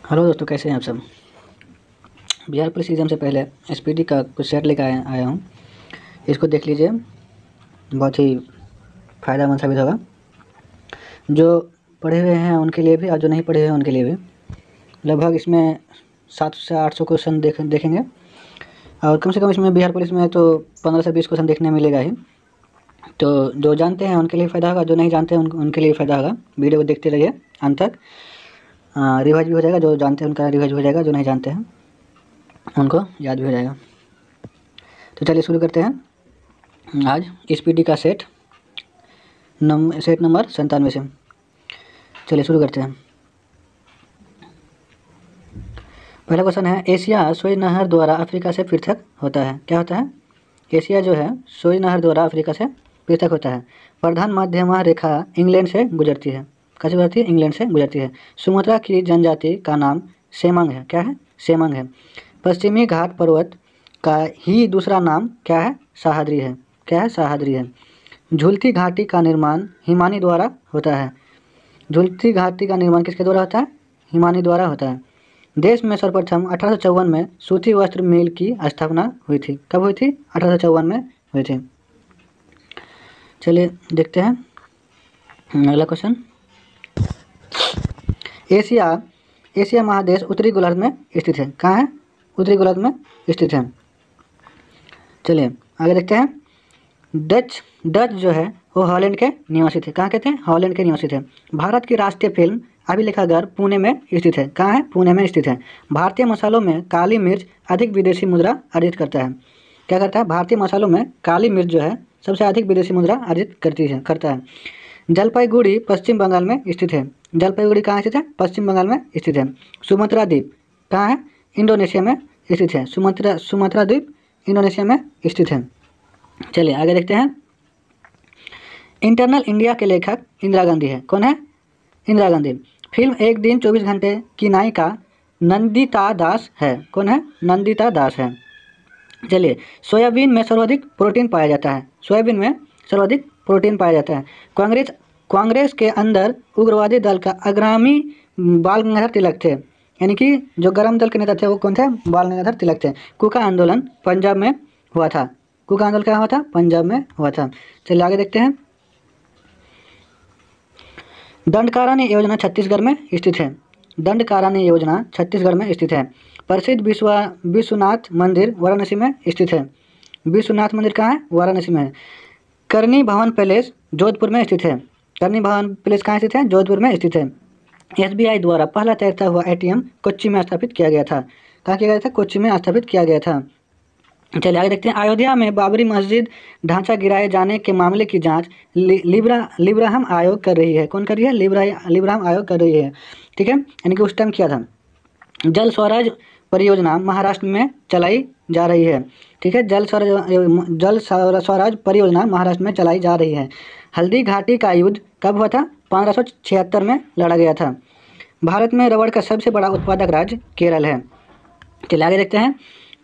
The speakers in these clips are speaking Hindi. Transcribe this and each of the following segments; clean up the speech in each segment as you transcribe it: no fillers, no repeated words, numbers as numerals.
हेलो दोस्तों, कैसे हैं आप सब। बिहार पुलिस एग्ज़ाम से पहले एसपीडी का कुछ सेट लेकर आया हूँ। इसको देख लीजिए, बहुत ही फ़ायदेमंद साबित होगा। जो पढ़े हुए हैं उनके लिए भी और जो नहीं पढ़े हुए हैं उनके लिए भी। लगभग इसमें 700 से 800 क्वेश्चन देखेंगे और कम से कम इसमें बिहार पुलिस में तो 15 से 20 क्वेश्चन देखने मिलेगा ही। तो जो जानते हैं उनके लिए फ़ायदा होगा, जो नहीं जानते हैं उनके लिए फ़ायदा होगा। वीडियो को देखते रहिए अंत तक। रिवाइज भी हो जाएगा, जो जानते हैं उनका रिवाइज हो जाएगा, जो नहीं जानते हैं उनको याद भी हो जाएगा। तो चलिए शुरू करते हैं आज एसपीडी का सेट नंबर 97 से। चलिए शुरू करते हैं। पहला क्वेश्चन है, एशिया सुएज नहर द्वारा अफ्रीका से पृथक होता है। क्या होता है? एशिया जो है सुएज नहर द्वारा अफ्रीका से पृथक होता है। प्रधान मध्यमा रेखा इंग्लैंड से गुजरती है। कैसे गुजरती है? इंग्लैंड से गुजरती है। सुमात्रा की जनजाति का नाम सेमंग है। क्या है? सेमंग है। पश्चिमी घाट पर्वत का ही दूसरा नाम क्या है? सह्याद्री है। क्या है? सह्याद्री है। झूलती घाटी का निर्माण हिमानी द्वारा होता है। झूलती घाटी का निर्माण किसके द्वारा होता है? हिमानी द्वारा होता है। देश में सर्वप्रथम 1854 में सूती वस्त्र मिल की स्थापना हुई थी। कब हुई थी? 1854 में हुई थी। चलिए देखते हैं अगला क्वेश्चन। एशिया महादेश उत्तरी गोलार्ध में स्थित है। कहाँ है? उत्तरी गोलार्ध में स्थित है। चलिए आगे देखते हैं। डच जो है वो हॉलैंड के निवासी थे। कहाँ के थे? हॉलैंड के निवासी थे। भारत की राष्ट्रीय फिल्म अभिलेखागार पुणे में स्थित है। कहाँ है? पुणे में स्थित है। भारतीय मसालों में काली मिर्च अधिक विदेशी मुद्रा अर्जित करता है। क्या करता है? भारतीय मसालों में काली मिर्च जो है सबसे अधिक विदेशी मुद्रा अर्जित करता है। जलपाईगुड़ी पश्चिम बंगाल में स्थित है। जलपाईगुड़ी कहाँ स्थित है? पश्चिम बंगाल में स्थित है। सुमात्रा द्वीप कहाँ है? इंडोनेशिया में स्थित है। सुमात्रा द्वीप इंडोनेशिया में स्थित है। चलिए आगे देखते हैं। इंटरनल इंडिया के लेखक इंदिरा गांधी है। कौन है? इंदिरा गांधी। फिल्म एक दिन 24 घंटे की नायिका नंदिता दास है। कौन है? नंदिता दास है। चलिए, सोयाबीन में सर्वाधिक प्रोटीन पाया जाता है। सोयाबीन में सर्वाधिक प्रोटीन पाया जाता है। कांग्रेस के अंदर उग्रवादी दल का अग्रणी बाल गंगाधर तिलक थे। यानी कि जो गरम दल के नेता थे वो कौन थे? बाल गंगाधर तिलक थे। कुका आंदोलन पंजाब में हुआ था। कुका आंदोलन क्या हुआ था? पंजाब में हुआ था। चलिए आगे देखते हैं। दंडकारण्य योजना छत्तीसगढ़ में स्थित है। दंडकारण्य योजना छत्तीसगढ़ में स्थित है। प्रसिद्ध विश्वनाथ मंदिर वाराणसी में स्थित है। विश्वनाथ मंदिर कहाँ है? वाराणसी में है। करनी भवन पैलेस जोधपुर में स्थित है। करनी भवन पैलेस कहाँ स्थित है? जोधपुर में स्थित है। एसबीआई द्वारा पहला तैरता हुआ एटीएम कोच्चि में स्थापित किया गया था। कहाँ किया गया था? कोच्चि में स्थापित किया गया था। चलिए आगे देखते हैं। अयोध्या में बाबरी मस्जिद ढांचा गिराए जाने के मामले की जांच लिब्राहम आयोग कर रही है। कौन कर रही है? लिब्राहम आयोग कर रही है। ठीक है, यानी कि उस टाइम किया था। जल स्वराज परियोजना महाराष्ट्र में चलाई जा रही है। ठीक है, जल स्वराज परियोजना महाराष्ट्र में चलाई जा रही है। हल्दी घाटी का युद्ध कब हुआ था? 1576 में लड़ा गया था। भारत में रबड़ का सबसे बड़ा उत्पादक राज्य केरल है। चलिए आगे देखते हैं।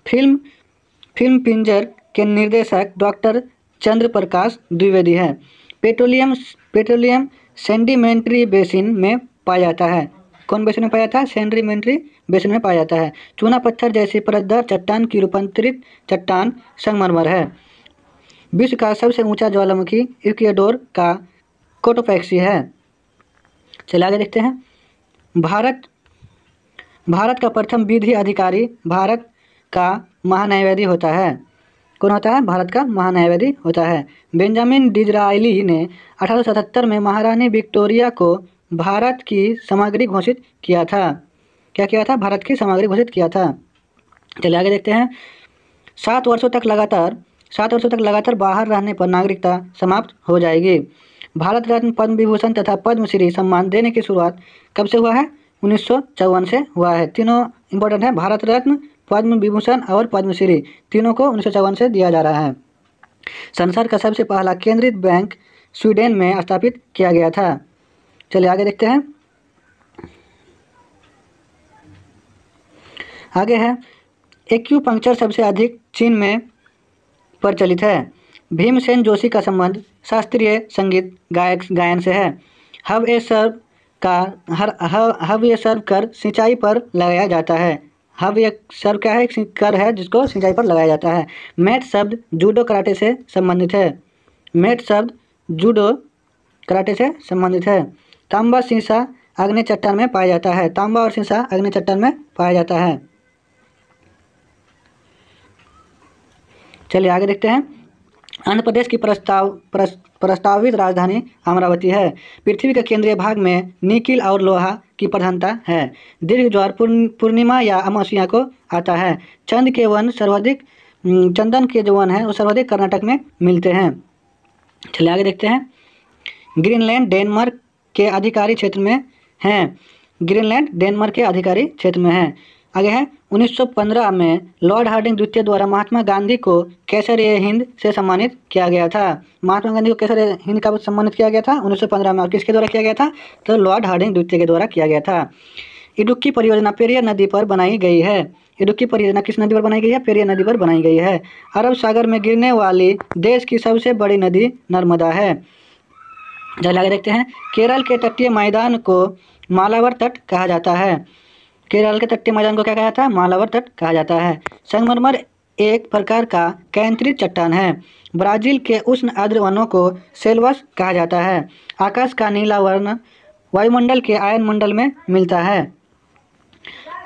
फिल्म पिंजर के निर्देशक डॉक्टर चंद्र प्रकाश द्विवेदी है। पेट्रोलियम सेडिमेंट्री बेसिन में पाया जाता है। कौन बेसिन में पाया जाता है? सेडिमेंट्री बेसिन में पाया जाता है। चूना पत्थर जैसी परतदार चट्टान की रूपांतरित चट्टान संगमरमर है। विश्व का सबसे ऊंचा ज्वालामुखी इक्वेडोर का कोटोपैक्सी है। चलिए आगे देखते हैं। भारत का प्रथम विधि अधिकारी भारत का महान्यायवादी होता है। कौन होता है? भारत का महान्यायवादी होता है। बेंजामिन डिज़रायली ने 1877 में महारानी विक्टोरिया को भारत की सामग्री घोषित किया था। क्या किया था? भारत की सामग्री घोषित किया था। चलिए आगे देखते हैं। 7 वर्षों तक लगातार बाहर रहने पर नागरिकता समाप्त हो जाएगी। भारत रत्न, पद्म विभूषण तथा पद्मश्री सम्मान देने की शुरुआत कब से हुआ है? 1954 से हुआ है। तीनों इंपॉर्टेंट है। भारत रत्न, पद्म विभूषण और पद्मश्री तीनों को 1954 से दिया जा रहा है। संसार का सबसे पहला केंद्रित बैंक स्वीडन में स्थापित किया गया था। चलिए आगे देखते हैं। आगे है, एक्यूपंक्चर सबसे अधिक चीन में प्रचलित है। भीमसेन जोशी का संबंध शास्त्रीय संगीत गायन से है। हव ए सर्व का हव्य सर्व कर सिंचाई पर लगाया जाता है। हव्य सर्व क्या है? कर है जिसको सिंचाई पर लगाया जाता है। मैट शब्द जूडो कराटे से संबंधित है। मैट शब्द जूडो कराटे से संबंधित है। तांबा सीसा आग्नेय चट्टान में पाया जाता है। तांबा और सीसा आग्नेय चट्टान में पाया जाता है। चलिए आगे देखते हैं। आंध्र प्रदेश की प्रस्तावित राजधानी अमरावती है। पृथ्वी के केंद्रीय भाग में निकिल और लोहा की प्रधानता है। दीर्घ ज्वार पूर्णिमा या अमावस्या को आता है। चंदन के जो वन है वो सर्वाधिक कर्नाटक में मिलते हैं। चलिए आगे देखते हैं। ग्रीनलैंड डेनमार्क के अधिकारी क्षेत्र में है। ग्रीनलैंड डेनमार्क के अधिकारी क्षेत्र में है। आगे है 1915 में लॉर्ड हार्डिंग द्वितीय द्वारा महात्मा गांधी को केसर-ए-हिंद से सम्मानित किया गया था। महात्मा गांधी को केसर-ए-हिंद का सम्मानित किया गया था 1915 में। और किसके द्वारा किया गया था? तो लॉर्ड हार्डिंग द्वितीय के द्वारा किया गया था। इडुक्की परियोजना पेरियार नदी पर बनाई गई है। इडुक्की परियोजना किस नदी पर बनाई गई है? पेरियार नदी पर बनाई गई है। अरब सागर में गिरने वाली देश की सबसे बड़ी नदी नर्मदा है। चलिए आगे देखते हैं। केरल के तटीय मैदान को मालावर तट कहा जाता है। केरल के तटीय मैदान को क्या कहा जाता है? मालावर तट कहा जाता है। संगमरमर एक प्रकार का केंद्रित चट्टान है। ब्राजील के उष्ण आर्द्र वनों को सेल्वस कहा जाता है। आकाश का नीला वर्ण वायुमंडल के आयन मंडल में मिलता है।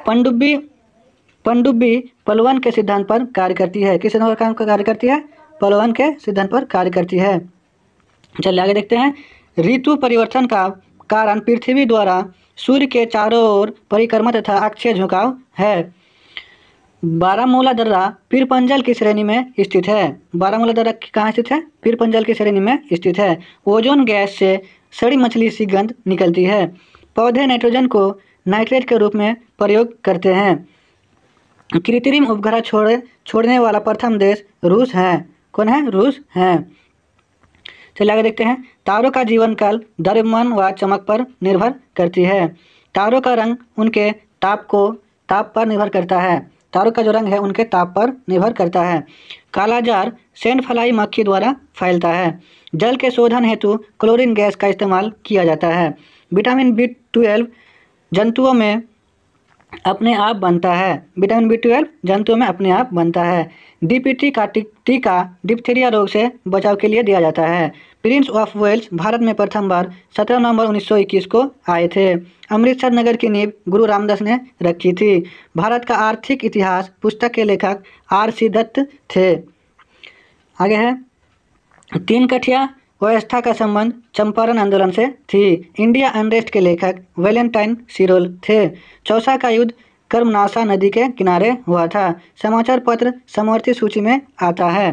पनडुब्बी प्लवन के सिद्धांत पर कार्य करती है। किस सिद्धांत पर कार्य करती है? प्लवन के सिद्धांत पर कार्य करती है। चलिए आगे देखते हैं। ऋतु परिवर्तन का कारण पृथ्वी द्वारा सूर्य के चारों ओर परिक्रमा तथा अक्षीय झुकाव है। बारामूला दर्रा पीरपंजल की श्रेणी में स्थित है। बारामूला दर्रा कहाँ स्थित है? पीरपंजल की श्रेणी में स्थित है। ओजोन गैस से सड़ी मछली सी गंध निकलती है। पौधे नाइट्रोजन को नाइट्रेट के रूप में प्रयोग करते हैं। कृत्रिम उपग्रह छोड़ने वाला प्रथम देश रूस है। कौन है? रूस है। चलिए आगे देखते हैं। तारों का जीवन काल द्रव्यमान व चमक पर निर्भर करती है। तारों का रंग उनके ताप पर निर्भर करता है। तारों का जो रंग है उनके ताप पर निर्भर करता है। कालाजार सैंडफ्लाई मक्खी द्वारा फैलता है। जल के शोधन हेतु क्लोरीन गैस का इस्तेमाल किया जाता है। विटामिन B12 जंतुओं में अपने आप बनता है। विटामिन B12 जंतुओं में अपने आप बनता है। DPT का टीका डिप्थीरिया रोग से बचाव के लिए दिया जाता है। प्रिंस ऑफ वेल्स भारत में प्रथम बार 17 नवंबर 1921 को आए थे। अमृतसर नगर की नींव गुरु रामदास ने रखी थी। भारत का आर्थिक इतिहास पुस्तक के लेखक R.C. दत्त थे। आगे है। तीन कठिया व्यवस्था का संबंध चंपारण आंदोलन से थी। इंडिया अनरेस्ट के लेखक वैलेंटाइन सिरोल थे। चौसा का युद्ध कर्मनाशा नदी के किनारे हुआ था। समाचार पत्र समवर्ती सूची में आता है।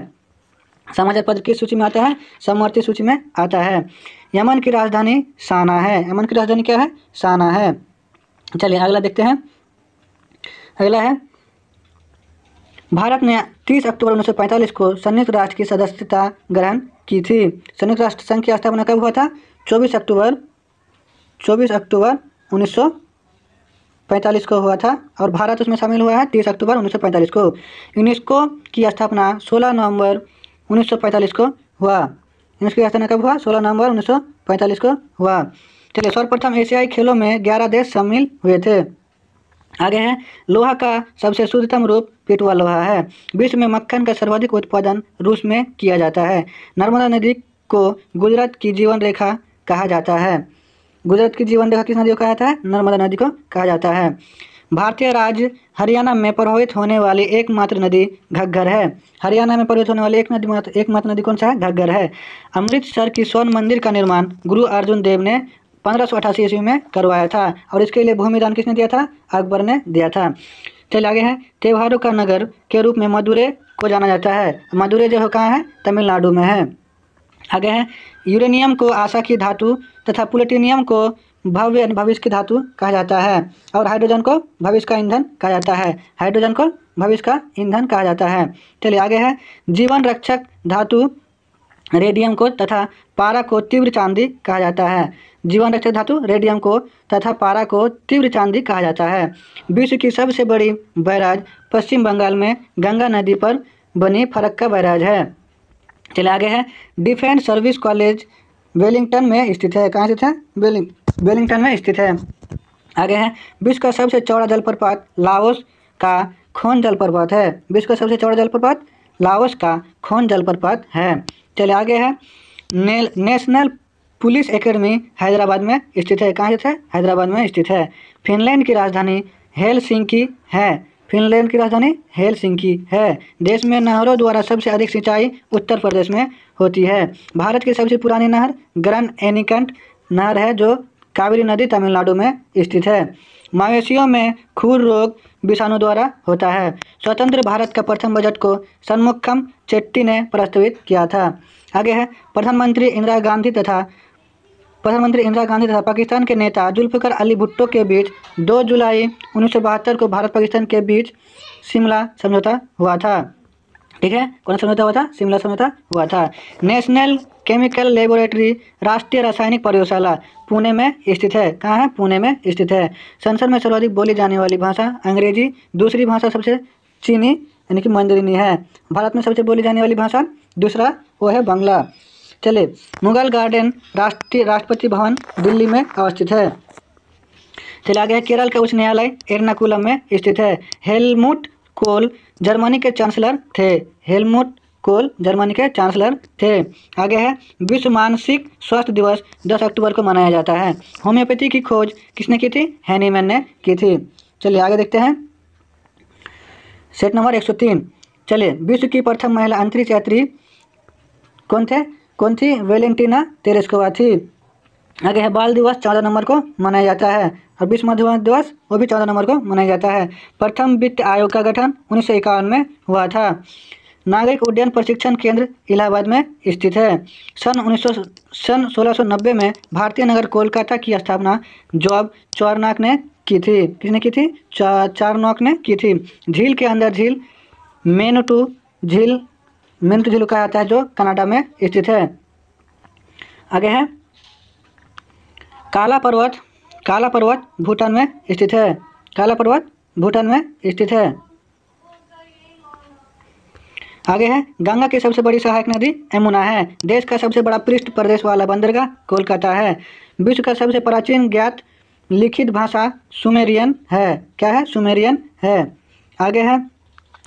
समाचार पत्र किस सूची में आता है? समवर्ती सूची में आता है। यमन की राजधानी साना है। यमन की राजधानी क्या है? साना है। चलिए अगला देखते हैं। अगला है। भारत ने 30 अक्टूबर 1945 को संयुक्त राष्ट्र की सदस्यता ग्रहण की थी। संयुक्त राष्ट्र संघ की स्थापना कब हुआ था? 24 अक्टूबर 1945 को हुआ था और भारत उसमें शामिल हुआ है 30 अक्टूबर 1945 को। यूनेस्को की स्थापना 16 नवंबर 1945 को हुआ। यूनेस्को की स्थापना कब हुआ? 16 नवंबर 1945 को हुआ। चलिए सर्वप्रथम एशियाई खेलों में 11 देश शामिल हुए थे। आगे है। लोहा का सबसे शुद्धतम रूप पिटवा लोहा है। विश्व में मक्खन का सर्वाधिक उत्पादन रूस में किया जाता है। नर्मदा नदी को गुजरात की जीवन रेखा कहा जाता है। गुजरात की जीवन रेखा किस नदी को कहा जाता है? नर्मदा नदी को कहा जाता है। भारतीय राज्य हरियाणा में प्रवाहित होने वाली एकमात्र नदी घग्गर है। हरियाणा में प्रवाहित होने वाली एकमात्र नदी कौन सा है? घग्गर है। अमृतसर की स्वर्ण मंदिर का निर्माण गुरु अर्जुन देव ने 1588 ईस्वी में करवाया था और इसके लिए भूमिदान किसने दिया था? अकबर ने दिया था। चलिए आगे है। त्योहारों का नगर के रूप में मदुरै को जाना जाता है। मदुरै जो कहाँ है? तमिलनाडु में है। आगे है। यूरेनियम को आशा की धातु तथा प्लूटोनियम को भविष्य की धातु कहा जाता है और हाइड्रोजन को भविष्य का ईंधन कहा जाता है। हाइड्रोजन को भविष्य का ईंधन कहा जाता है। चलिए आगे है। जीवन रक्षक धातु रेडियम को तथा पारा को तीव्र चांदी कहा जाता है। जीवन रक्षक धातु रेडियम को तथा पारा को तीव्र चांदी कहा जाता है। विश्व की सबसे बड़ी बैराज पश्चिम बंगाल में गंगा नदी पर बनी फरक्का बैराज है। चलिए आगे है। डिफेंस सर्विस कॉलेज वेलिंगटन में स्थित है। कहाँ स्थित है? वेलिंगटन में स्थित है। आगे है विश्व का सबसे चौड़ा जलप्रपात लाओस का खोन जलप्रपात है। विश्व का सबसे चौड़ा जलप्रपात लाओस का खोन जलप्रपात है। चलिए आगे है नेशनल पुलिस एकेडमी हैदराबाद में स्थित है। कहाँ स्थित है? हैदराबाद में स्थित है। फिनलैंड की राजधानी हेलसिंकी है। फिनलैंड की राजधानी हेलसिंकी है। देश में नहरों द्वारा सबसे अधिक सिंचाई उत्तर प्रदेश में होती है। भारत की सबसे पुरानी नहर ग्रैंड एनीकंट नहर है जो कावेरी नदी तमिलनाडु में स्थित है। मवेशियों में खुर रोग विषाणु द्वारा होता है। स्वतंत्र भारत का प्रथम बजट को षणमुखम चेट्टी ने प्रस्तुत किया था। आगे है प्रधानमंत्री इंदिरा गांधी तथा पाकिस्तान के नेता जुल्फ़िकार अली भुट्टो के बीच 2 जुलाई 1972 को भारत पाकिस्तान के बीच शिमला समझौता हुआ था। ठीक है, कौन सा समझौता हुआ था? शिमला समझौता हुआ था। नेशनल केमिकल लेबोरेटरी राष्ट्रीय रासायनिक प्रयोगशाला पुणे में स्थित है। कहाँ है? पुणे में स्थित है। संसार में सर्वाधिक बोली जाने वाली भाषा अंग्रेजी, दूसरी भाषा सबसे चीनी यानी कि मंdarini है। भारत में सबसे बोली जाने वाली भाषा दूसरा वो है बांग्ला। चलिए मुगल गार्डन राष्ट्रपति भवन दिल्ली में अवस्थित है। चलिए आगे है केरल का उच्च न्यायालय एर्नाकुलम में स्थित है। हेलमुट कोल जर्मनी के चांसलर थे। हेलमुट कोल जर्मनी के चांसलर थे। आगे है विश्व मानसिक स्वास्थ्य दिवस 10 अक्टूबर को मनाया जाता है। होम्योपैथी की खोज किसने की थी? हैनीमैन ने की थी। चलिए आगे देखते हैं सेट नंबर 103। चलिए विश्व की प्रथम महिला अंतरिक्ष यात्री कौन थी? वेलेंटिना तेरेस्कोवा थी। आगे है बाल दिवस 14 नंबर को मनाया जाता है और विश्व मधुमेह दिवस वो भी 14 नंबर को मनाया जाता है। प्रथम वित्त आयोग का गठन 1951 में हुआ था। नागरिक उड्डयन प्रशिक्षण केंद्र इलाहाबाद में स्थित है। सन 1690 में भारतीय नगर कोलकाता की स्थापना जॉब चारनॉक ने की थी। किसने की थी? चारनॉक ने की थी। झील के अंदर झील मेनुटू झील कहा जाता है जो कनाडा में स्थित है। आगे है काला पर्वत भूटान में स्थित है। काला पर्वत भूटान में स्थित है। आगे है गंगा की सबसे बड़ी सहायक नदी यमुना है। देश का सबसे बड़ा पृष्ठ प्रदेश वाला बंदरगाह कोलकाता है। विश्व का सबसे प्राचीन ज्ञात लिखित भाषा सुमेरियन है। क्या है? सुमेरियन है। आगे है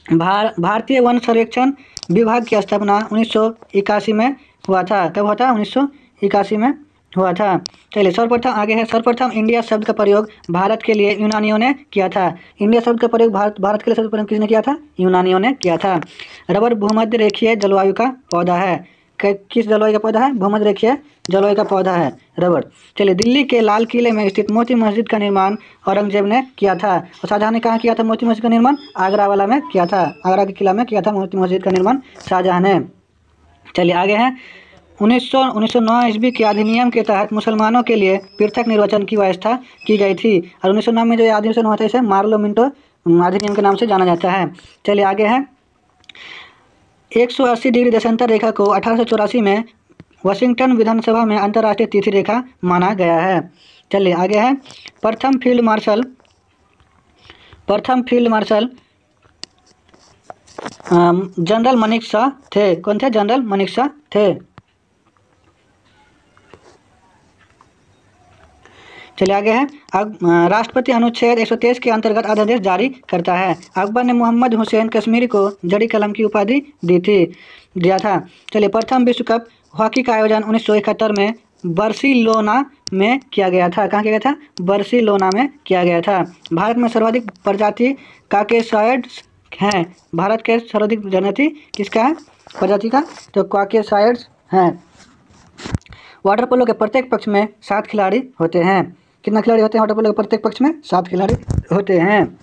भारतीय वन सर्वेक्षण विभाग की स्थापना 1981 में हुआ था। कब हुआ था? 1981 में हुआ था। चलिए सर्वप्रथम इंडिया शब्द का प्रयोग भारत के लिए यूनानियों ने किया था। इंडिया शब्द का प्रयोग भारत के लिए सर्वप्रथम किसने किया था? यूनानियों ने किया था। रबर भूमध्य रेखीय जलवायु का पौधा है। किस जलवायु का पौधा है? भूमध्य रेखीय जलवायु का पौधा है रबर। चलिए दिल्ली के लाल किले में स्थित मोती मस्जिद का निर्माण औरंगजेब ने किया था। और शाहजहां ने कहाँ किया था मोती मस्जिद का निर्माण? आगरा वाला में किया था। आगरा के किला में किया था मोती मस्जिद का निर्माण शाहजहां ने। चलिए आगे है 1909 ईस्वी के अधिनियम के तहत मुसलमानों के लिए पृथक निर्वाचन की व्यवस्था की गई थी। और 1909 में जो अधिनियम हुआ था इसे मार्लो मिंटो अधिनियम के नाम से जाना जाता है। चलिए आगे है 180 डिग्री देशांतर रेखा को 1884 में वाशिंगटन विधानसभा में अंतर्राष्ट्रीय तिथि रेखा माना गया है। चलिए आगे है प्रथम फील्ड मार्शल जनरल मनेकशॉ थे। कौन थे? जनरल मनेकशॉ थे। चलिए आगे है राष्ट्रपति अनुच्छेद 123 के अंतर्गत अध्यादेश जारी करता है। अकबर ने मोहम्मद हुसैन कश्मीरी को जड़ी कलम की उपाधि दिया था। चलिए प्रथम विश्व कप हॉकी का आयोजन 1971 में बार्सिलोना में किया गया था। कहाँ किया गया था? बार्सिलोना में किया गया था। भारत में सर्वाधिक प्रजाति काकेसॉइड्स हैं। भारत के सर्वाधिक प्रजाति किसका है? प्रजाति का तो काकेसॉइड्स हैं। वाटर पोलो के प्रत्येक पक्ष में 7 खिलाड़ी होते हैं। कितना खिलाड़ी होते हैं वाटर पोलो के प्रत्येक पक्ष में? 7 खिलाड़ी होते हैं।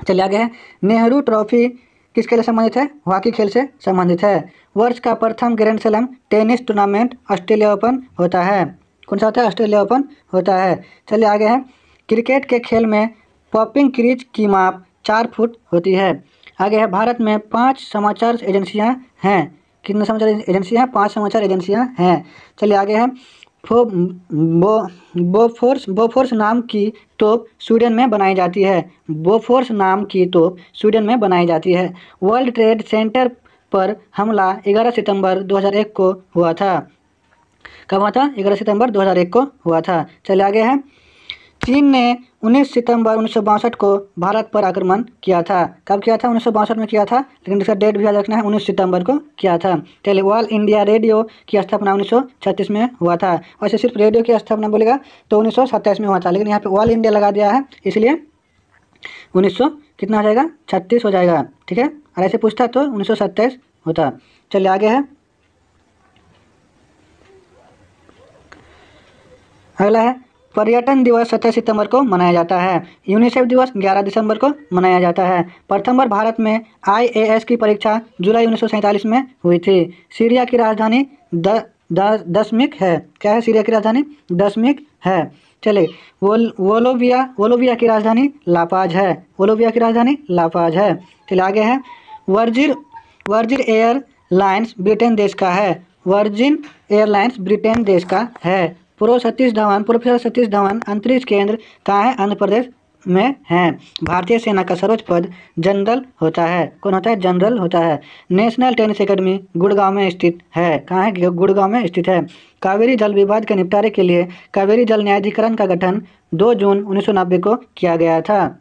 चलिए आगे है नेहरू ट्रॉफी किसके लिए संबंधित है? हॉकी खेल से संबंधित है। वर्ष का प्रथम grand slam tennis tournament Australia open होता है। कौन सा होता है? ऑस्ट्रेलिया ओपन होता है। चलिए आगे है क्रिकेट के खेल में पॉपिंग क्रीज की माप 4 फुट होती है। आगे है भारत में 5 समाचार एजेंसियाँ हैं। कितने समाचार एजेंसियाँ हैं? 5 समाचार एजेंसियाँ हैं। चलिए आगे है बोफोर्स नाम की तोप स्वीडन में बनाई जाती है। बोफोर्स नाम की तोप स्वीडन में बनाई जाती है। वर्ल्ड ट्रेड सेंटर पर हमला 11 सितंबर 2001 को हुआ था। कब हुआ था? 11 सितंबर 2001 को हुआ था। चलिए आगे है। चीन ने 19 सितंबर 1962 को भारत पर आक्रमण किया था। कब किया था? 1962 में किया था, लेकिन इसका डेट भी याद रखना है, 19 सितंबर को किया था। चलिए, ऑल इंडिया रेडियो की स्थापना 1936 में हुआ था। वैसे सिर्फ रेडियो की स्थापना बोलेगा तो 1927 में हुआ था, लेकिन यहाँ पे ऑल इंडिया लगा दिया है, इसलिए 1900 कितना हो जाएगा? 36 हो जाएगा। ठीक है, और ऐसे पूछता तो 1927 होता। चलिए आगे है। अगला है पर्यटन दिवस 27 सितंबर को मनाया जाता है। यूनिसेफ दिवस 11 दिसंबर को मनाया जाता है। प्रथम बार भारत में IAS की परीक्षा जुलाई 1947 में हुई थी। सीरिया की राजधानी दशमिक है। क्या है सीरिया की राजधानी? दशमिक है। चलिए, वोलोविया की राजधानी लापाज है। वोलोविया की राजधानी लापाज है। चलिए आगे है। वर्जिन एयरलाइंस ब्रिटेन देश का है। वर्जिन एयरलाइंस ब्रिटेन देश का है। प्रोफेसर सतीश धवन अंतरिक्ष केंद्र कहाँ है? आंध्र प्रदेश में है। भारतीय सेना का सर्वोच्च पद जनरल होता है। कौन होता है? जनरल होता है। नेशनल टेनिस एकेडमी गुड़गांव में स्थित है। कहाँ है? गुड़गांव में स्थित है। कावेरी जल विवाद के निपटारे के लिए कावेरी जल न्यायाधिकरण का गठन 2 जून 1990 को किया गया था।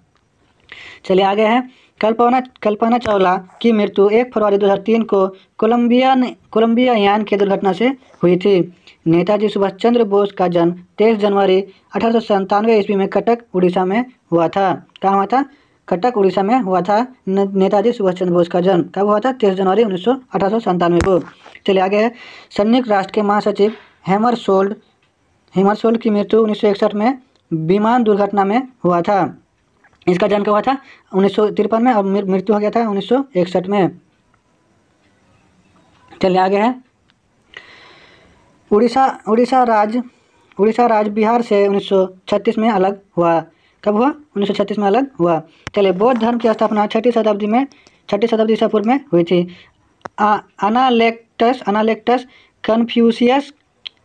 चलिए आगे है। कल्पना चावला की मृत्यु 1 फरवरी 2003 को कोलंबिया यान की दुर्घटना से हुई थी। नेताजी सुभाष चंद्र बोस का जन्म 23 जनवरी 1897 ईस्वी में कटक उड़ीसा में हुआ था। कहाँ हुआ था? कटक उड़ीसा में हुआ था। नेताजी सुभाष चंद्र बोस का जन्म कब हुआ था? 23 जनवरी 1897 को। चलिए आगे है। संयुक्त राष्ट्र के महासचिव हेमरशोल्ड की मृत्यु 1961 में विमान दुर्घटना में हुआ था। इसका जन्म कब हुआ था? 1953 में, और मृत्यु हो गया था 1961 में। चलिए आगे है। उड़ीसा राज्य बिहार से 1936 में अलग हुआ। कब हुआ? 1936 में अलग हुआ। चलिए, बौद्ध धर्म की स्थापना 6वीं शताब्दी ईसा पूर्व में हुई थी। अनालेक्टस कन्फ्यूशियस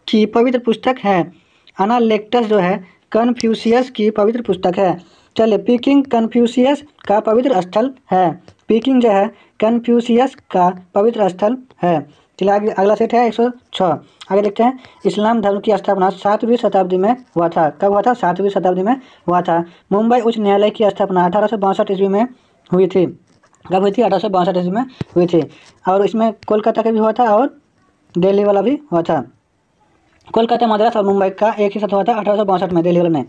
की पवित्र पुस्तक है। अनालेक्टस जो है कन्फ्यूशियस की पवित्र पुस्तक है। चलिए, पीकिंग कन्फ्यूशियस का पवित्र स्थल है। पीकिंग जो है कन्फ्यूशियस का पवित्र स्थल है। चलिए आगे, अगला सेट है 106। आगे देखते हैं। इस्लाम धर्म की स्थापना 7वीं शताब्दी में हुआ था। कब हुआ था? 7वीं शताब्दी में हुआ था। मुंबई उच्च न्यायालय की स्थापना 1862 ईस्वी में हुई थी। कब हुई थी? 1862 ईस्वी में हुई थी। और इसमें कोलकाता का भी हुआ था और दिल्ली वाला भी हुआ था। कोलकाता, मद्रास और मुंबई का एक ही साथ हुआ था 1862 में, दिल्ली वाला नहीं।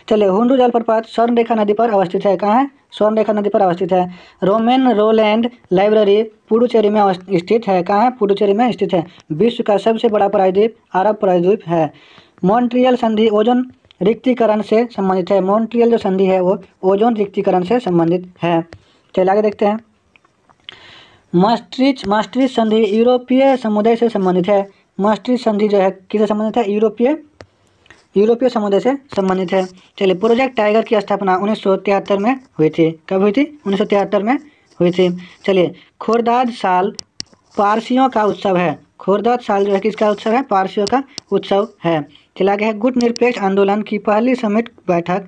चलिए, हुंडू जलप्रपात स्वर्णरेखा नदी पर अवस्थित है। कहाँ है? स्वर्णरेखा नदी पर अवस्थित है। रोमेन रोलैंड लाइब्रेरी पुडुचेरी में स्थित है। कहाँ है? पुडुचेरी में स्थित है। विश्व का सबसे बड़ा प्रायद्वीप अरब प्रायद्वीप है। मॉन्ट्रियल संधि ओजोन रिक्तीकरण से संबंधित है। मॉन्ट्रियल जो संधि है वो ओजोन रिक्तीकरण से संबंधित है। चलिए आगे देखते हैं। maastricht संधि यूरोपीय समुदाय से संबंधित है। maastricht संधि जो है किससे संबंधित है? यूरोपीय समुदाय से संबंधित है। चलिए, प्रोजेक्ट टाइगर की स्थापना 1973 में हुई थी। कब हुई थी? 1973 में हुई थी। चलिए, खोरदाद साल पारसियों का उत्सव है। खोरदाद साल जो है किसका उत्सव है? पारसियों का उत्सव है। चलिए आगे है। गुट निरपेक्ष आंदोलन की पहली समिट बैठक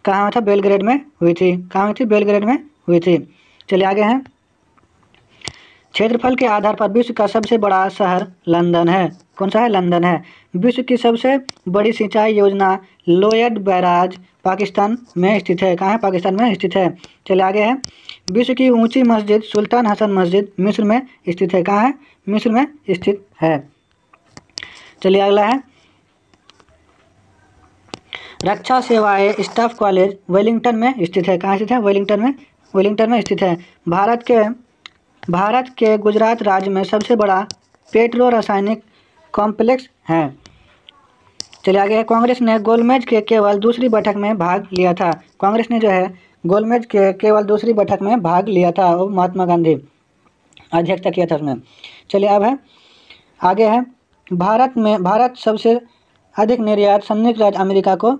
कहाँ था? बेलग्रेड में हुई थी। कहाँ हुई थी? बेलग्रेड में हुई थी। चलिए आगे है। क्षेत्रफल के आधार पर विश्व का सबसे बड़ा शहर लंदन है। कौन सा है? लंदन है। विश्व की सबसे बड़ी सिंचाई योजना लोयड बैराज पाकिस्तान में स्थित है। कहाँ है? पाकिस्तान में स्थित है। चलिए आगे है। विश्व की ऊंची मस्जिद सुल्तान हसन मस्जिद मिस्र में स्थित है। कहाँ है? मिस्र में स्थित है। चलिए अगला है। रक्षा सेवाएं स्टाफ कॉलेज वेलिंगटन में स्थित है। कहाँ स्थित है? वेलिंगटन में स्थित है। भारत के गुजरात राज्य में सबसे बड़ा पेट्रो रासायनिक कॉम्प्लेक्स है। चलिए आगे है। कांग्रेस ने गोलमेज के केवल दूसरी बैठक में भाग लिया था। कांग्रेस ने जो है गोलमेज के केवल दूसरी बैठक में भाग लिया था और महात्मा गांधी अध्यक्षता किया था उसमें। चलिए अब है आगे है। भारत सबसे अधिक निर्यात संयुक्त राज्य अमेरिका को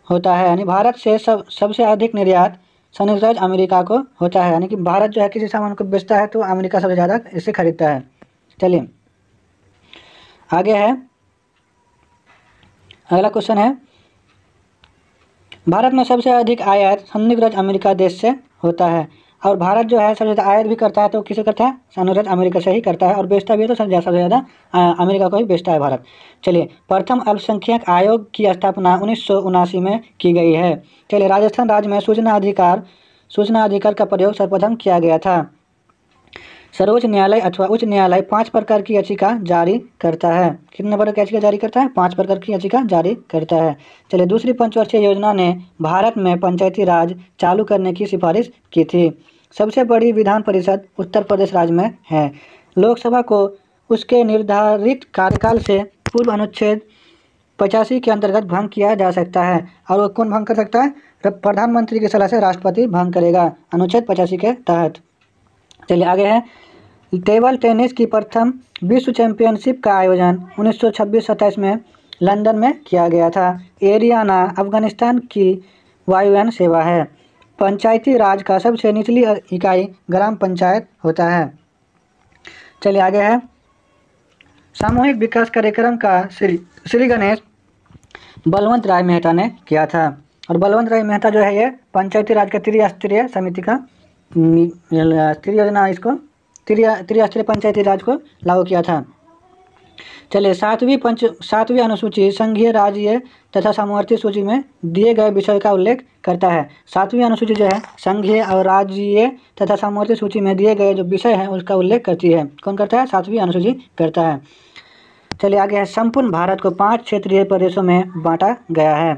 होता है। यानी भारत से सबसे अधिक निर्यात संयुक्त राज्य अमेरिका को होता है। यानी कि भारत जो है किसी सामान को बेचता है तो अमेरिका सबसे ज़्यादा इससे खरीदता है। चलिए आगे है। अगला क्वेश्चन है। भारत में सबसे अधिक आयात संयुक्त राज्य अमेरिका देश से होता है। और भारत जो है सबसे ज़्यादा आयात भी करता है, तो किसे करता है? संयुक्त राज्य अमेरिका से ही करता है, और बेचता भी है तो सबसे ज़्यादा अमेरिका को ही बेचता है भारत। चलिए, प्रथम अल्पसंख्यक आयोग की स्थापना 1979 में की गई है। चलिए, राजस्थान राज्य में सूचना अधिकार का प्रयोग सर्वप्रथम किया गया था। सर्वोच्च न्यायालय अथवा उच्च न्यायालय 5 प्रकार की याचिका जारी करता है। कितने प्रकार की याचिका जारी करता है? 5 प्रकार की याचिका जारी करता है। चलिए, दूसरी पंचवर्षीय योजना ने भारत में पंचायती राज चालू करने की सिफारिश की थी। सबसे बड़ी विधान परिषद उत्तर प्रदेश राज्य में है। लोकसभा को उसके निर्धारित कार्यकाल से पूर्व अनुच्छेद 85 के अंतर्गत भंग किया जा सकता है। और वो कौन भंग कर सकता है? प्रधानमंत्री की सलाह से राष्ट्रपति भंग करेगा, अनुच्छेद 85 के तहत। चलिए, आगे है, टेबल टेनिस की प्रथम विश्व चैंपियनशिप का आयोजन 1926-27 में लंदन में किया गया था। एरियाना अफगानिस्तान की वायुयान सेवा है। पंचायती राज का सबसे निचली इकाई ग्राम पंचायत होता है। चलिए, आगे है, सामूहिक विकास कार्यक्रम का श्री गणेश बलवंत राय मेहता ने किया था। और बलवंत राय मेहता जो है ये पंचायती राज का त्रिस्तरीय समिति का योजना, इसको त्रिस्तरीय पंचायती राज को लागू किया था। चलिए, सातवीं अनुसूची संघीय राज्य तथा सामर्थ्य सूची में दिए गए विषय का उल्लेख करता है। 7वीं अनुसूची जो है संघीय और राज्य तथा सामर्थ्य सूची में दिए गए जो विषय हैं उसका उल्लेख करती है। कौन करता है? 7वीं अनुसूची करता है। चलिए, आगे है, संपूर्ण भारत को 5 क्षेत्रीय प्रदेशों में बांटा गया है।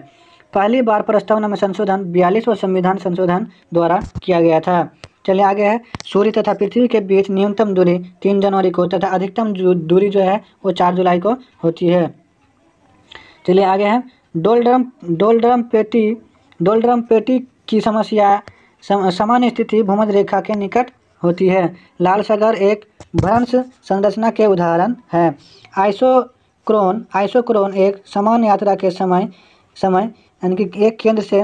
पहली बार प्रस्तावना में संशोधन 42वां संविधान संशोधन द्वारा किया गया था। चलिए, आगे है, सूर्य तथा पृथ्वी के बीच न्यूनतम दूरी 3 जनवरी को तथा अधिकतम दूरी जो है वो 4 जुलाई को होती है। चलिए, आगे है, डोलड्रम पेटी की समस्या सामान्य स्थिति भूमध्य रेखा के निकट होती है। लाल सागर एक भ्रंश संरचना के उदाहरण है। आइसोक्रोन एक समान यात्रा के समय यानी कि एक केंद्र से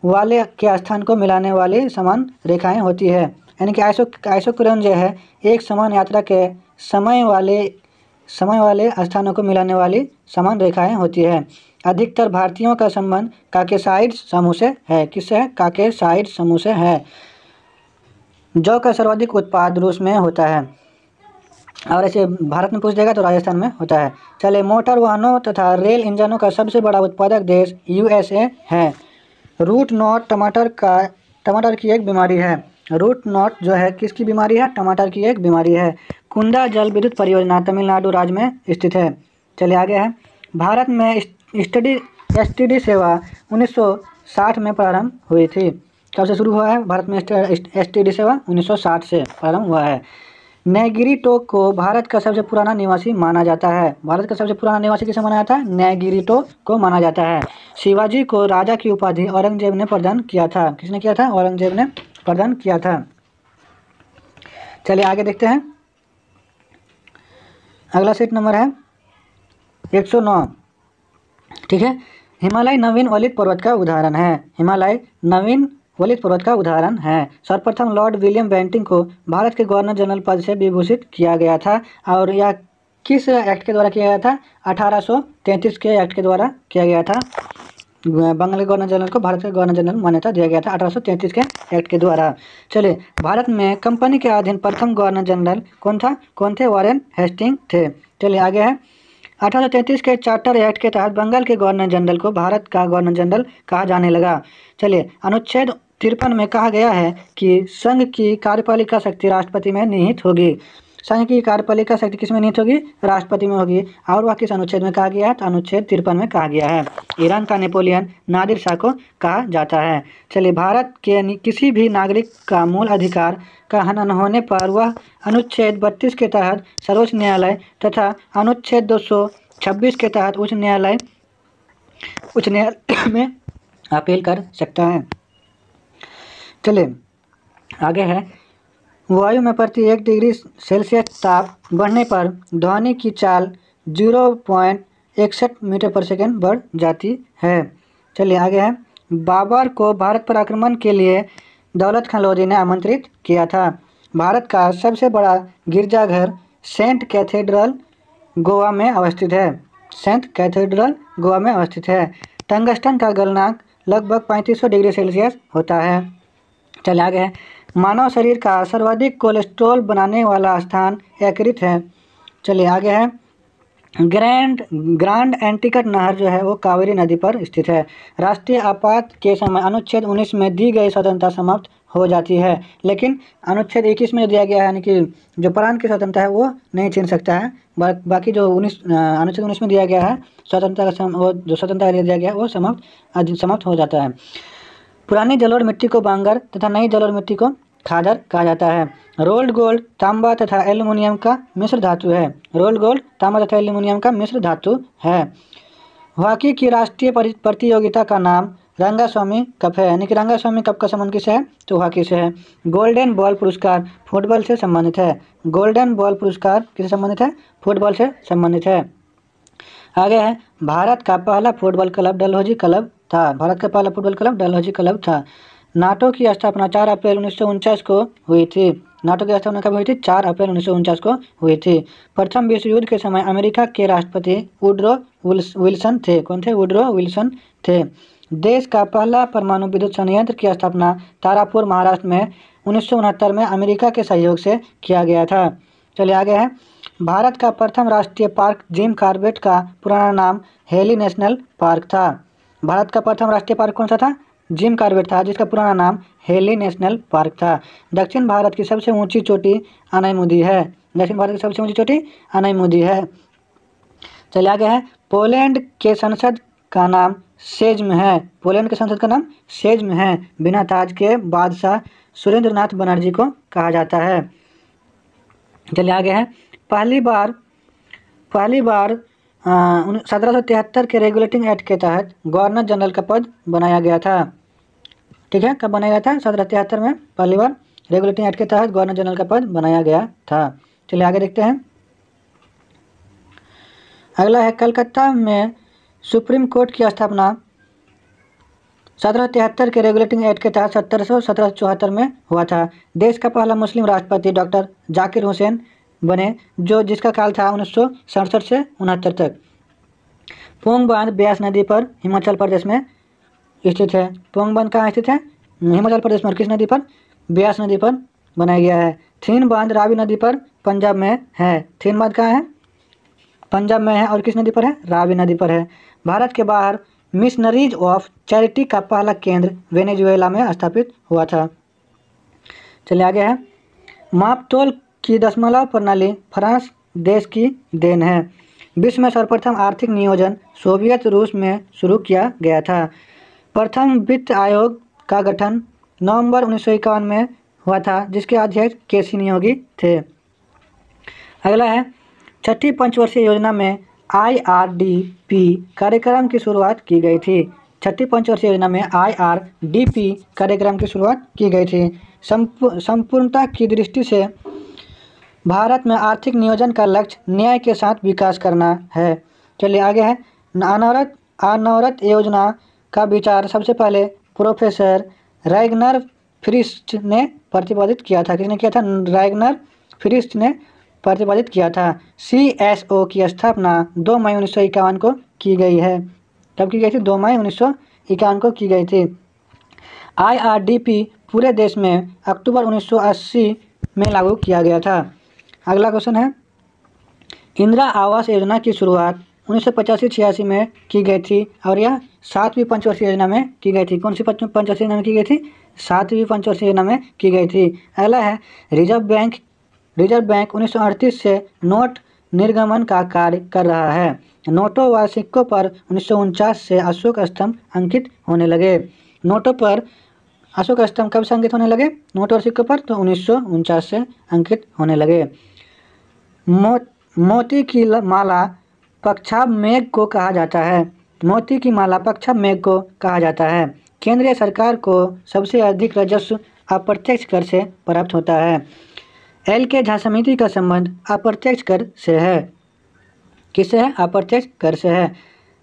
वाले के स्थान को मिलाने वाली समान रेखाएं होती है। यानी कि आइसोक्रोन जो है एक समान यात्रा के समय वाले स्थानों को मिलाने वाली समान रेखाएं होती है। अधिकतर भारतीयों का संबंध काकेसाइड समूह से है। किससे है? काकेसाइड समूह से है। जौ का सर्वाधिक उत्पाद रूस में होता है, और ऐसे भारत में पूछ देगा तो राजस्थान में होता है। चलिए, मोटर वाहनों तथा रेल इंजनों का सबसे बड़ा उत्पादक देश USA है। रूट नॉट टमाटर की एक बीमारी है। रूट नॉट जो है किसकी बीमारी है? टमाटर की एक बीमारी है। कुंदा जल विद्युत परियोजना तमिलनाडु राज्य में स्थित है। चलिए, आगे है, भारत में STD सेवा 1960 में प्रारंभ हुई थी। कब से शुरू हुआ है भारत में STD सेवा? 1960 से प्रारंभ हुआ है। नेगिरिटो को भारत का सबसे पुराना निवासी माना जाता है। भारत का सबसे पुराना निवासी किसे माना जाता है? नेगिरिटो को माना जाता है। शिवाजी को राजा की उपाधि औरंगजेब ने प्रदान किया था। किसने किया था? औरंगजेब ने प्रदान किया था। चलिए, आगे देखते हैं, अगला सीट नंबर है 109। ठीक है, हिमालय नवीन वलित पर्वत का उदाहरण है। हिमालय नवीन वलित पर्वत का उदाहरण है। सर्वप्रथम लॉर्ड विलियम बेंटिंग को भारत के गवर्नर जनरल पद से विभूषित किया गया था। और यह किस एक्ट के द्वारा किया गया था? 1833 के एक्ट के द्वारा किया गया था। बंगाल के गवर्नर जनरल को भारत के गवर्नर जनरल मान्यता दिया गया था 1833 के एक्ट के द्वारा। चलिए, भारत में कंपनी के अधीन प्रथम गवर्नर जनरल कौन थे? वॉरेन हेस्टिंग थे। चलिए, आगे है, 1833 के चार्टर एक्ट के तहत बंगाल के गवर्नर जनरल को भारत का गवर्नर जनरल कहा जाने लगा। चलिए, अनुच्छेद 53 में कहा गया है कि संघ की कार्यपालिका शक्ति राष्ट्रपति में निहित होगी। संघ की कार्यपालिका शक्ति किस में निहित होगी? राष्ट्रपति में होगी। और वह किस अनुच्छेद में कहा गया है? तो अनुच्छेद 53 में कहा गया है। ईरान का नेपोलियन नादिर शाह को कहा जाता है। चलिए, भारत के किसी भी नागरिक का मूल अधिकार का हनन होने पर वह अनुच्छेद 32 के तहत सर्वोच्च न्यायालय तथा अनुच्छेद 226 के तहत उच्च न्यायालय में अपील कर सकता है। चलिए, आगे है, वायु में प्रति 1 डिग्री सेल्सियस ताप बढ़ने पर ध्वनि की चाल 0.61 मीटर पर सेकेंड बढ़ जाती है। चलिए, आगे है, बाबर को भारत पर आक्रमण के लिए दौलत खान लोधी ने आमंत्रित किया था। भारत का सबसे बड़ा गिरजाघर सेंट कैथेड्रल गोवा में अवस्थित है। सेंट कैथेड्रल गोवा में अवस्थित है। टंगस्टन का गलनांक लगभग 3500 डिग्री सेल्सियस होता है। चलिए, आगे है, मानव शरीर का सर्वाधिक कोलेस्ट्रॉल बनाने वाला स्थान यकृत है। चलिए आगे है, ग्रांड एंटिकट नहर जो है वो कावेरी नदी पर स्थित है। राष्ट्रीय आपात के समय अनुच्छेद 19 में दी गई स्वतंत्रता समाप्त हो जाती है, लेकिन अनुच्छेद 21 में जो दिया गया है, यानी कि जो प्राण की स्वतंत्रता है वो नहीं छीन सकता है। बाकी जो अनुच्छेद 19 में दिया गया है स्वतंत्रता का वो जो स्वतंत्रता दिया गया है वो समाप्त हो जाता है। पुरानी जलोढ़ मिट्टी को बांगर तथा नई जलोढ़ मिट्टी को खादर कहा जाता है। रोल्ड गोल्ड तांबा तथा एल्युमिनियम का मिश्र धातु है। रोल्ड गोल्ड तांबा तथा एल्युमिनियम का मिश्र धातु है। हॉकी की राष्ट्रीय प्रतियोगिता का नाम रंगास्वामी कप है, यानी कि रंगास्वामी कप का संबंध किससे है, तो हॉकी से है। गोल्डन बॉल पुरस्कार फुटबॉल से संबंधित है। गोल्डन बॉल पुरस्कार किससे संबंधित है, फुटबॉल से संबंधित है। आगे है, भारत का पहला फुटबॉल क्लब डलहौजी क्लब था। भारत का पहला फुटबॉल क्लब डलहौजी क्लब था। नाटो की स्थापना 4 अप्रैल 1949 को हुई थी। नाटो की स्थापना कब हुई थी, 4 अप्रैल 1949 को हुई थी। प्रथम विश्व युद्ध के समय अमेरिका के राष्ट्रपति वुडरो विल्सन थे। कौन थे, वुडरो विल्सन थे। देश का पहला परमाणु विद्युत संयंत्र की स्थापना तारापुर महाराष्ट्र में 1969 में अमेरिका के सहयोग से किया गया था। चलिए आगे है, भारत का प्रथम राष्ट्रीय पार्क जिम कॉर्बेट का पुराना नाम हेली नेशनल पार्क था। भारत का प्रथम राष्ट्रीय पार्क कौन सा था, जिम कॉर्बेट था, जिसका पुराना नाम हेली नेशनल पार्क था। दक्षिण भारत की सबसे ऊंची चोटी अनाईमुदी है। दक्षिण भारत की सबसे ऊंची चोटी अनाईमुदी है। चलिए आगे है, पोलैंड के संसद का नाम सेज्म है। पोलैंड के संसद का नाम सेज्म है। बिना ताज के बादशाह सुरेंद्रनाथ बनर्जी को कहा जाता है। चलिए आगे है, पहली बार 1773 के रेगुलेटिंग एक्ट के तहत गवर्नर जनरल का पद बनाया गया था। ठीक है, कब बनाया गया था, 1773 में पहली बार रेगुलेटिंग एक्ट के तहत गवर्नर जनरल का पद बनाया गया था। चलिए आगे देखते हैं। अगला है, कलकत्ता में सुप्रीम कोर्ट की स्थापना 1773 के रेगुलेटिंग एक्ट के तहत 1774 में हुआ था। देश का पहला मुस्लिम राष्ट्रपति डॉक्टर जाकिर हुसैन बने, जिसका काल था 1967 से 69 तक। पोंग बांध ब्यास नदी पर हिमाचल प्रदेश में स्थित है। पोंग बांध कहाँ स्थित है, हिमाचल प्रदेश में। किस नदी पर, ब्यास नदी पर बनाया गया है। थीन बांध रावी नदी पर पंजाब में है। थीन बांध कहाँ है, पंजाब में है, और किस नदी पर है, रावी नदी पर है। भारत के बाहर मिशनरीज ऑफ चैरिटी का पहला केंद्र वेनेजुएला में स्थापित हुआ था। चलिए आगे है, मापतोल की दशमलव प्रणाली फ्रांस देश की देन है। विश्व में सर्वप्रथम आर्थिक नियोजन सोवियत रूस में शुरू किया गया था। प्रथम वित्त आयोग का गठन नवंबर 1951 में हुआ था, जिसके अध्यक्ष केसी नियोगी थे। अगला है, छठी पंचवर्षीय योजना में IRDP कार्यक्रम की शुरुआत की गई थी। छठी पंचवर्षीय योजना में IRDP कार्यक्रम की शुरुआत की गई थी। संपूर्णता की दृष्टि से भारत में आर्थिक नियोजन का लक्ष्य न्याय के साथ विकास करना है। चलिए आगे है, अनवरत योजना का विचार सबसे पहले प्रोफेसर रैगनर फ्रिस्ट ने प्रतिपादित किया था। किसने किया था, रैगनर फ्रिस्ट ने प्रतिपादित किया था। CSO की स्थापना 2 मई 1951 को की गई है। कब की गई थी, 2 मई 1951 को की गई थी। IRDP पूरे देश में अक्टूबर 1980 में लागू किया गया था। अगला क्वेश्चन है, इंदिरा आवास योजना की शुरुआत 1985-86 में की गई थी, और यह 7वीं पंचवर्षीय योजना में की गई थी। कौन सी पंचवर्षीय योजना में की गई थी, 7वीं पंचवर्षीय योजना में की गई थी। अगला है, रिजर्व बैंक 1938 से नोट निर्गमन का कार्य कर रहा है। नोटों व सिक्कों पर 1949 से अशोक स्तंभ अंकित होने लगे। नोटों पर अशोक स्तंभ कब से अंकित होने लगे, नोट और सिक्कों पर, तो 1949 से अंकित होने लगे। मोती की माला पक्षाभ मेघ को कहा जाता है। मोती की माला पक्षाभ मेघ को कहा जाता है। केंद्रीय सरकार को सबसे अधिक राजस्व अप्रत्यक्ष कर से प्राप्त होता है। LK झा समिति का संबंध अप्रत्यक्ष कर से है। किससे है, अप्रत्यक्ष कर से है।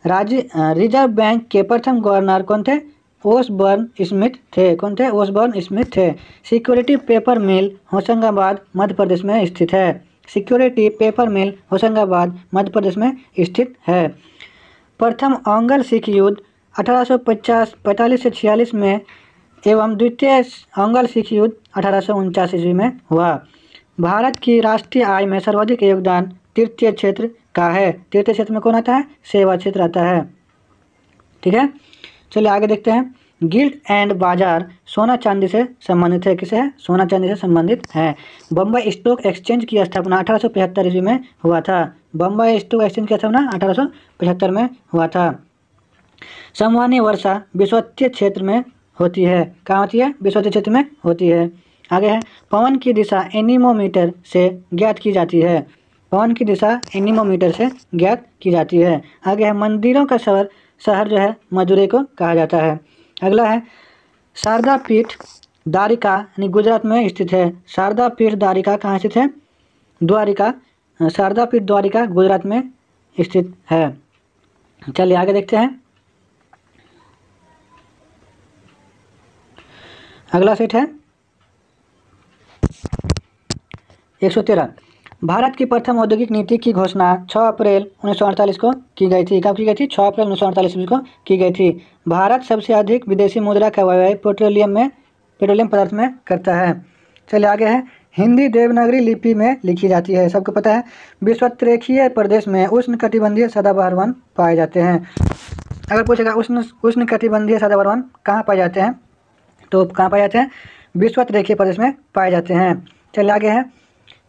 रिजर्व बैंक के प्रथम गवर्नर कौन थे, ओसबर्न स्मिथ थे। कौन थे, ओसबर्न स्मिथ थे। सिक्योरिटी पेपर मिल होशंगाबाद मध्य प्रदेश में स्थित है। सिक्योरिटी पेपर मिल होशंगाबाद मध्य प्रदेश में स्थित है। प्रथम ओंगल सिख युद्ध 1845 से 46 में एवं द्वितीय अंगल सिख युद्ध 1849 ईस्वी में हुआ। भारत की राष्ट्रीय आय में सर्वाधिक योगदान तृतीय क्षेत्र का है। तृतीय क्षेत्र में कौन आता है? सेवा क्षेत्र आता है। ठीक है, चलिए आगे देखते हैं। गिल्ड एंड बाजार सोना चांदी से संबंधित है। किसे है? सोना चांदी से संबंधित है। बम्बई स्टॉक एक्सचेंज की स्थापना 1875 ईस्वी में हुआ था। बम्बई स्टॉक एक्सचेंज की स्थापना 1875 में हुआ था। संवहनी वर्षा विषुवतीय क्षेत्र में होती है। कहाँ होती है? विषुवतीय क्षेत्र में होती है। आगे है, पवन की दिशा एनीमोमीटर से ज्ञात की जाती है। पवन की दिशा एनीमोमीटर से ज्ञात की जाती है। आगे है, मंदिरों का शहर जो है मदुरै को कहा जाता है। अगला है, शारदा पीठ द्वारिका यानी गुजरात में स्थित है। शारदा पीठ द्वारिका कहाँ स्थित है? द्वारिका, शारदा पीठ द्वारिका गुजरात में स्थित है। चलिए आगे देखते हैं। अगला सेट है 113। भारत की प्रथम औद्योगिक नीति की घोषणा 6 अप्रैल 1948 को की गई थी। कब की गई थी? 6 अप्रैल 1948 को की गई थी। भारत सबसे अधिक विदेशी मुद्रा का व्यवहार पेट्रोलियम पदार्थ में करता है। चलिए आगे है, हिंदी देवनागरी लिपि में लिखी जाती है। सबको पता है। विषुवतरेखीय प्रदेश में उष्णकटिबंधीय सदाबहार वन पाए जाते हैं। अगर पूछेगा उष्णकटिबंधीय सदाबहार वन कहाँ पाए जाते हैं, तो कहाँ पाए जाते हैं? विषुवतरेखीय प्रदेश में पाए जाते हैं। चलिए आगे है,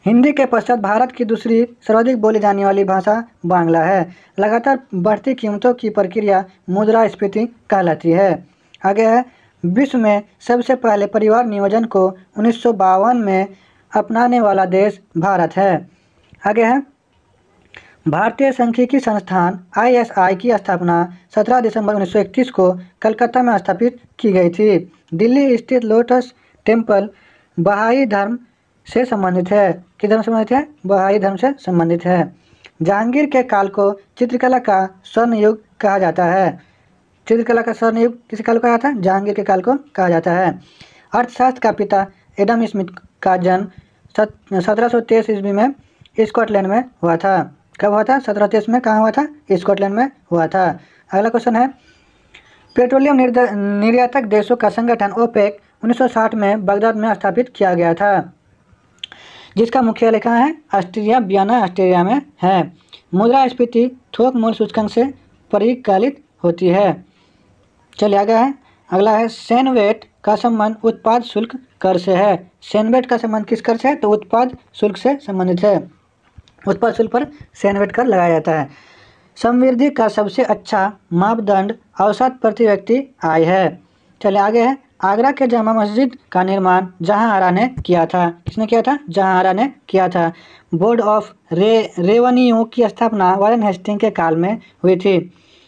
हिंदी के पश्चात भारत की दूसरी सर्वाधिक बोली जाने वाली भाषा बांग्ला है। लगातार बढ़ती कीमतों की प्रक्रिया मुद्रास्फीति कहलाती है। आगे है, विश्व में सबसे पहले परिवार नियोजन को 1952 में अपनाने वाला देश भारत है। आगे है, भारतीय सांख्यिकी संस्थान ISI की स्थापना 17 दिसंबर 1931 को कलकत्ता में स्थापित की गई थी। दिल्ली स्थित लोटस टेम्पल बहाई धर्म से संबंधित है। किस धर्म से संबंधित है? बहाई धर्म से संबंधित है। जहांगीर के काल को चित्रकला का स्वर्ण युग कहा जाता है। चित्रकला का स्वर्ण युग किस काल को कहा जाता है? जहांगीर के काल को कहा जाता है। अर्थशास्त्र का पिता एडम स्मिथ का जन्म 1723 ईस्वी में स्कॉटलैंड में हुआ था। कब हुआ था? 1723 में। कहाँ हुआ था? स्कॉटलैंड में हुआ था। अगला क्वेश्चन है, पेट्रोलियम निर्यातक देशों का संगठन ओपेक 1960 में बगदाद में स्थापित किया गया था, जिसका मुख्यालय कहाँ है? ऑस्ट्रिया, वियना ऑस्ट्रिया में है। मुद्रास्फीति थोक मूल्य सूचकांक से परिकलित होती है। चलिए आगे है, अगला है, सेनवेट का संबंध उत्पाद शुल्क कर से है। सेनवेट का संबंध किस कर से है? तो उत्पाद शुल्क से संबंधित है। उत्पाद शुल्क पर सेनवेट कर लगाया जाता है। समृद्धि का सबसे अच्छा मापदंड औसत प्रति व्यक्ति आय है। चलिए आगे है, आगरा के जामा मस्जिद का निर्माण जहांआरा ने किया था। किसने किया था? जहांआरा ने किया था। बोर्ड ऑफ रेवन्यू की स्थापना वॉरेन हेस्टिंग के काल में हुई थी।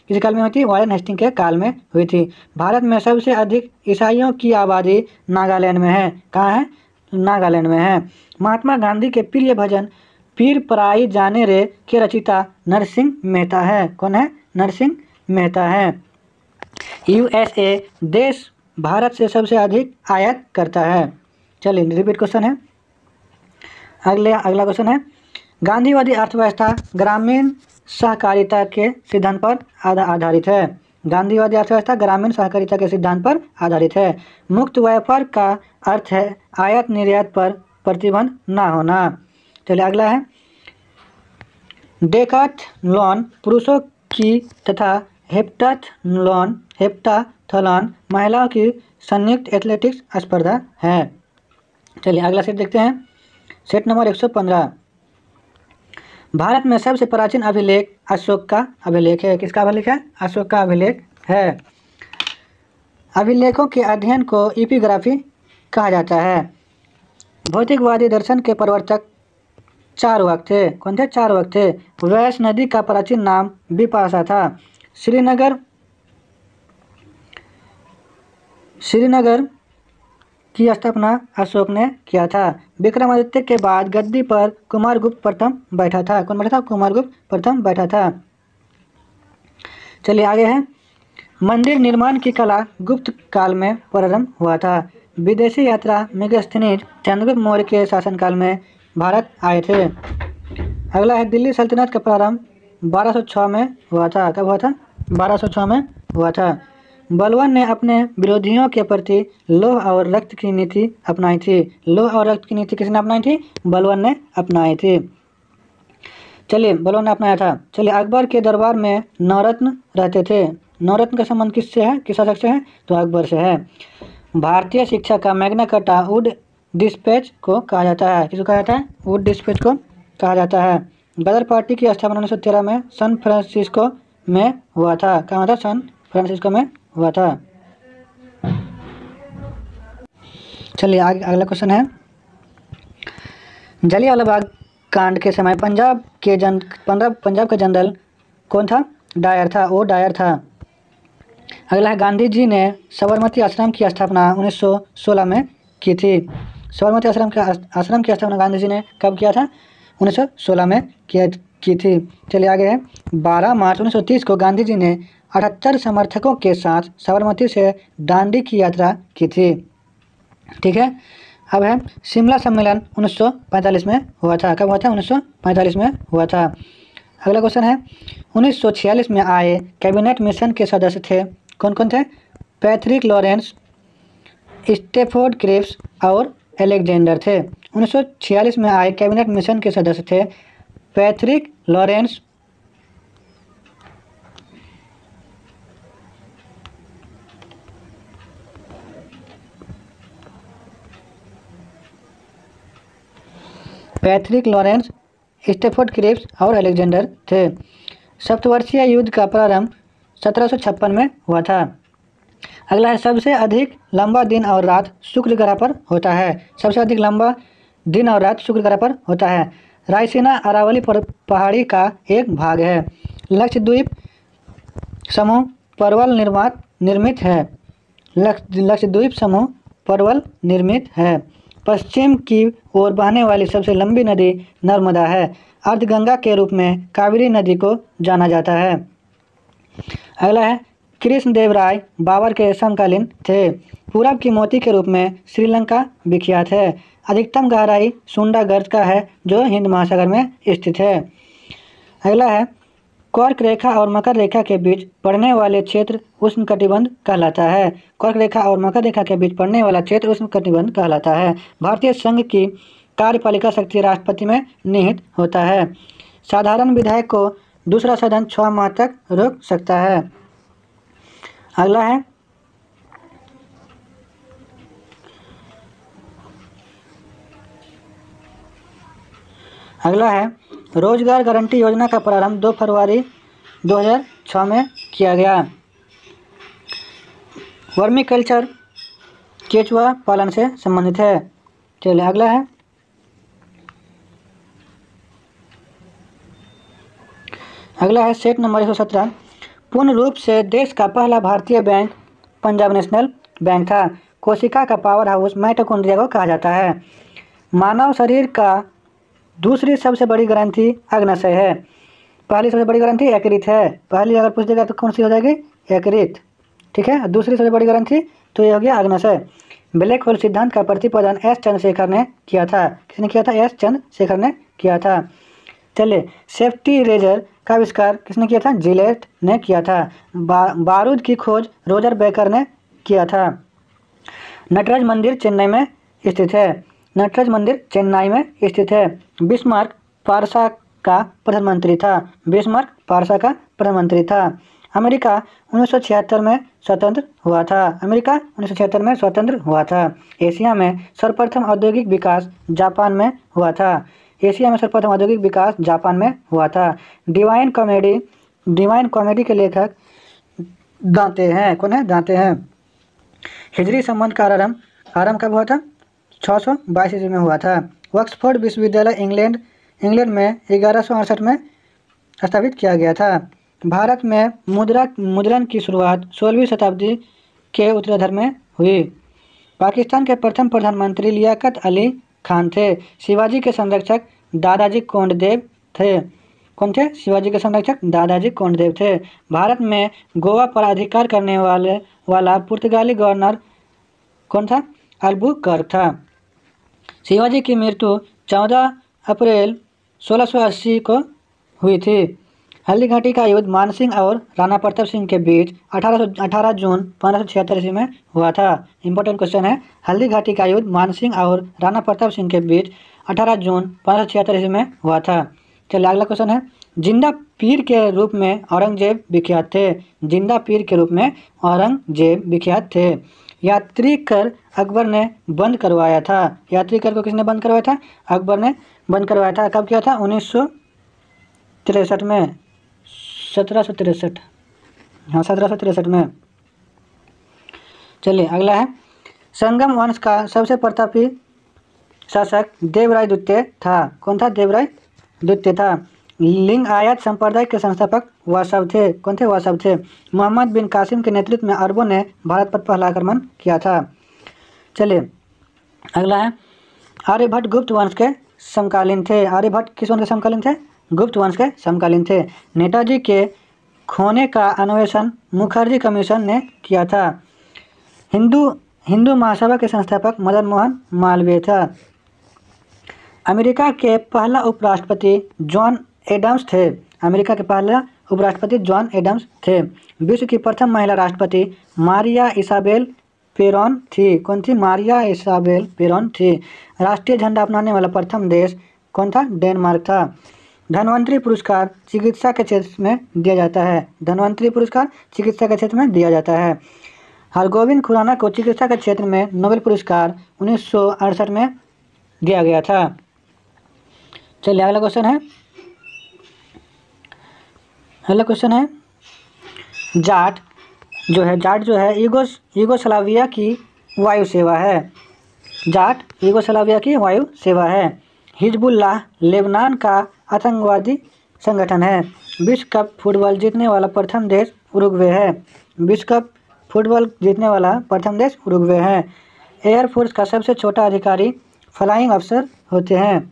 किस काल में हुई थी? वॉरेन हेस्टिंग के काल में हुई थी। भारत में सबसे अधिक ईसाइयों की आबादी नागालैंड में है। कहाँ है? नागालैंड में है। महात्मा गांधी के प्रिय भजन पीर पराई जाने रे के रचयिता नरसिंह मेहता है। कौन है? नरसिंह मेहता है। USA देश भारत से सबसे अधिक आयात करता है। चलिए रिपीट क्वेश्चन है। अगला क्वेश्चन है, गांधीवादी अर्थव्यवस्था ग्रामीण सहकारिता के सिद्धांत पर आधारित है। गांधीवादी अर्थव्यवस्था ग्रामीण सहकारिता के सिद्धांत पर आधारित है। मुक्त व्यापार का अर्थ है आयात निर्यात पर प्रतिबंध न होना। चलिए अगला है, डेकाथलॉन पुरुषों की तथा हेप्टाथलॉन महिलाओं की संयुक्त एथलेटिक्स स्पर्धा है। चलिए अगला सेट देखते हैं। Set number 115। भारत में सबसे प्राचीन अभिलेख अशोक का अभिलेख है। किसका अभिलेख है? अशोक का अभिलेख है। अभिलेखों के अध्ययन को एपिग्राफी कहा जाता है। भौतिकवादी दर्शन के प्रवर्तक चारवाक थे। कौन थे? चारवाक थे। व्यास नदी का प्राचीन नाम बिपाशा था। श्रीनगर की स्थापना अशोक ने किया था। विक्रमादित्य के बाद गद्दी पर कुमारगुप्त प्रथम बैठा था। कौन बैठा था? कुमारगुप्त प्रथम बैठा था। चलिए आगे है, मंदिर निर्माण की कला गुप्त काल में प्रारंभ हुआ था। विदेशी यात्रा मेगास्थनीज चंद्रगुप्त मौर्य के शासनकाल में भारत आए थे। अगला है, दिल्ली सल्तनत का प्रारंभ 1206 में हुआ था। कब हुआ था? 1206 में हुआ था। बलवान ने अपने विरोधियों के प्रति लोह और रक्त की नीति अपनाई थी। लोह और रक्त की नीति किसने अपनाई थी? बलवान ने अपनाई थी। चलिए, बलवान ने अपनाया था। चलिए, अकबर के दरबार में नवरत्न रहते थे। नवरत्न का संबंध किससे है, किस शासक से है? तो अकबर से है। भारतीय शिक्षा का मैग्ना कार्टा वुड डिस्पैच को कहा जाता है। किसको कहा जाता है? वुड डिस्पैच को कहा जाता है। गदर पार्टी की स्थापना 1913 में सैन फ्रांसिस्को में हुआ था। कहाँ था? सैन फ्रांसिस्को में हुआ था। चलिए, आगे अगला क्वेश्चन है, जलियांवाला बाग कांड के समय पंजाब का जनरल कौन था? डायर था। वो डायर था। अगला है, गांधी जी ने साबरमती आश्रम की स्थापना 1916 में की थी। साबरमती आश्रम की स्थापना गांधी जी ने कब किया था? 1916 में की थी। चलिए आगे है, 12 मार्च 1930 को गांधी जी ने 78 समर्थकों के साथ साबरमती से दांडी की यात्रा की थी। ठीक है। अब है, शिमला सम्मेलन 1945 में हुआ था। कब हुआ था? 1945 में हुआ था। अगला क्वेश्चन है, 1946 में आए कैबिनेट मिशन के सदस्य थे। कौन कौन थे? पैट्रिक लॉरेंस, स्टेफोर्ड क्रिप्स और अलेक्जेंडर थे। 1946 में आए कैबिनेट मिशन के सदस्य थे पैट्रिक लॉरेंस, स्टेफोर्ड क्रिप्स और अलेक्जेंडर थे। सप्तवर्षीय युद्ध का प्रारंभ 1756 में हुआ था। अगला है, सबसे अधिक लंबा दिन और रात शुक्र ग्रह पर होता है। सबसे अधिक लंबा दिन और रात शुक्र ग्रह पर होता है। रायसीना अरावली पहाड़ी का एक भाग है। लक्षद्वीप समूह परवल निर्मित है। लक्षद्वीप समूह परवल निर्मित है। पश्चिम की ओर बहने वाली सबसे लंबी नदी नर्मदा है। अर्धगंगा के रूप में कावेरी नदी को जाना जाता है। अगला है, कृष्णदेवराय बाबर के समकालीन थे। पूरब की मोती के रूप में श्रीलंका विख्यात है। अधिकतम गहराई सुंडा गर्त का है जो हिंद महासागर में स्थित है। अगला है, कर्क रेखा और मकर रेखा के बीच पड़ने वाले क्षेत्र उष्णकटिबंध कहलाता है। कर्क रेखा और मकर रेखा के बीच पड़ने वाला क्षेत्र उष्णकटिबंध कहलाता है। भारतीय संघ की कार्यपालिका शक्ति राष्ट्रपति में निहित होता है। साधारण विधायक को दूसरा सदन 6 माह तक रोक सकता है। अगला है, रोजगार गारंटी योजना का प्रारंभ 2 फरवरी 2006 में किया गया। वर्मी कल्चर केचुआ पालन से संबंधित है। चलिए अगला है, सेट नंबर 117, पूर्ण रूप से देश का पहला भारतीय बैंक पंजाब नेशनल बैंक था। कोशिका का पावर हाउस माइटोकॉन्ड्रिया को कहा जाता है। मानव शरीर का दूसरी सबसे बड़ी ग्रंथि अग्नाशय है। पहली सबसे बड़ी ग्रंथि यकृत है। पहली अगर पूछ देगा तो कौन सी हो जाएगी? यकृत। ठीक है। दूसरी सबसे बड़ी ग्रंथि तो ये हो गया अग्नाशय। ब्लैक होल सिद्धांत का प्रतिपादन एस चंद्रशेखर ने किया था। किसने किया था? एस चंद्रशेखर ने किया था। चलिए, सेफ्टी रेजर का आविष्कार किसने किया था? जिलेट ने किया था। बारूद की खोज रोजर बेकर ने किया था। नटराज मंदिर चेन्नई में स्थित है। नटराज मंदिर चेन्नई में स्थित है। बिस्मार्क फारसा का प्रधानमंत्री था। बिस्मार्क फारसा का प्रधानमंत्री था। अमेरिका 1976 में स्वतंत्र हुआ था। अमेरिका 1976 में स्वतंत्र हुआ था। एशिया में सर्वप्रथम औद्योगिक विकास जापान में हुआ था। एशिया में सर्वप्रथम औद्योगिक विकास जापान में हुआ था। डिवाइन कॉमेडी के लेखक दांते हैं। कौन है? दांते हैं। हिजरी संबंध का आरंभ कब हुआ था? 622 ईस्वी में हुआ था। ऑक्सफोर्ड विश्वविद्यालय इंग्लैंड में 1168 में स्थापित किया गया था। भारत में मुद्रण की शुरुआत 16वीं शताब्दी के उत्तरार्ध में हुई। पाकिस्तान के प्रथम प्रधानमंत्री लियाकत अली खान थे। शिवाजी के संरक्षक दादाजी कोंडदेव थे। कौन थे? शिवाजी के संरक्षक दादाजी कोंडदेव थे। भारत में गोवा पर अधिकार करने वाला पुर्तगाली गवर्नर कौन था? अल्बुकर्क था। शिवाजी की मृत्यु 14 अप्रैल 1680 को हुई थी। हल्दी घाटी का युद्ध मान सिंह और राणा प्रताप सिंह के बीच 18 जून 1576 ईस्वी में हुआ था। इंपॉर्टेंट क्वेश्चन है, हल्दी घाटी का युद्ध मान सिंह और राणा प्रताप सिंह के बीच 18 जून 1576 ईस्वी में हुआ था। चलिए अगला क्वेश्चन है, जिंदा पीर के रूप में औरंगजेब विख्यात थे। जिंदा पीर के रूप में औरंगजेब विख्यात थे। यात्री कर अकबर ने बंद करवाया था। यात्री कर को किसने बंद करवाया था? अकबर ने बंद करवाया था। कब किया था? 1963 में, 1763, हाँ 1763 में। चलिए अगला है, संगम वंश का सबसे प्रतापी शासक देवराय द्वितीय था। कौन था? देवराय द्वितीय था। लिंगायत संप्रदाय के संस्थापक वासव थे। कौन थे? वासव थे। मोहम्मद बिन कासिम के नेतृत्व में अरबों ने भारत पर पहला आक्रमण किया था। चलिए अगला है, आर्यभट्ट गुप्त वंश के समकालीन थे। आर्यभट्ट किस वंश के समकालीन थे? गुप्त वंश के समकालीन थे। नेताजी के खोने का अन्वेषण मुखर्जी कमीशन ने किया था। हिंदू महासभा के संस्थापक मदन मोहन मालवीय था। अमेरिका के पहला उपराष्ट्रपति जॉन एडम्स थे। अमेरिका के पहला उपराष्ट्रपति जॉन एडम्स थे। विश्व की प्रथम महिला राष्ट्रपति मारिया इसाबेल पेरोन थी। कौन थी? मारिया इसाबेल पेरोन थी। राष्ट्रीय झंडा अपनाने वाला प्रथम देश कौन था? डेनमार्क था। धन्वंतरी पुरस्कार चिकित्सा के क्षेत्र में दिया जाता है। धन्वंतरी पुरस्कार चिकित्सा के क्षेत्र में दिया जाता है। हरगोविंद खुराना को चिकित्सा के क्षेत्र में नोबेल पुरस्कार 1968 में दिया गया था। चलिए अगला क्वेश्चन है, जाट जो है यूगोस्लाविया की वायु सेवा है। जाट यूगोस्लाविया की वायु सेवा है। हिजबुल्लाह लेबनान का आतंकवादी संगठन है। विश्व कप फुटबॉल जीतने वाला प्रथम देश उरुग्वे है। विश्व कप फुटबॉल जीतने वाला प्रथम देश उरुग्वे है। एयरफोर्स का सबसे छोटा अधिकारी फ्लाइंग अफसर होते हैं।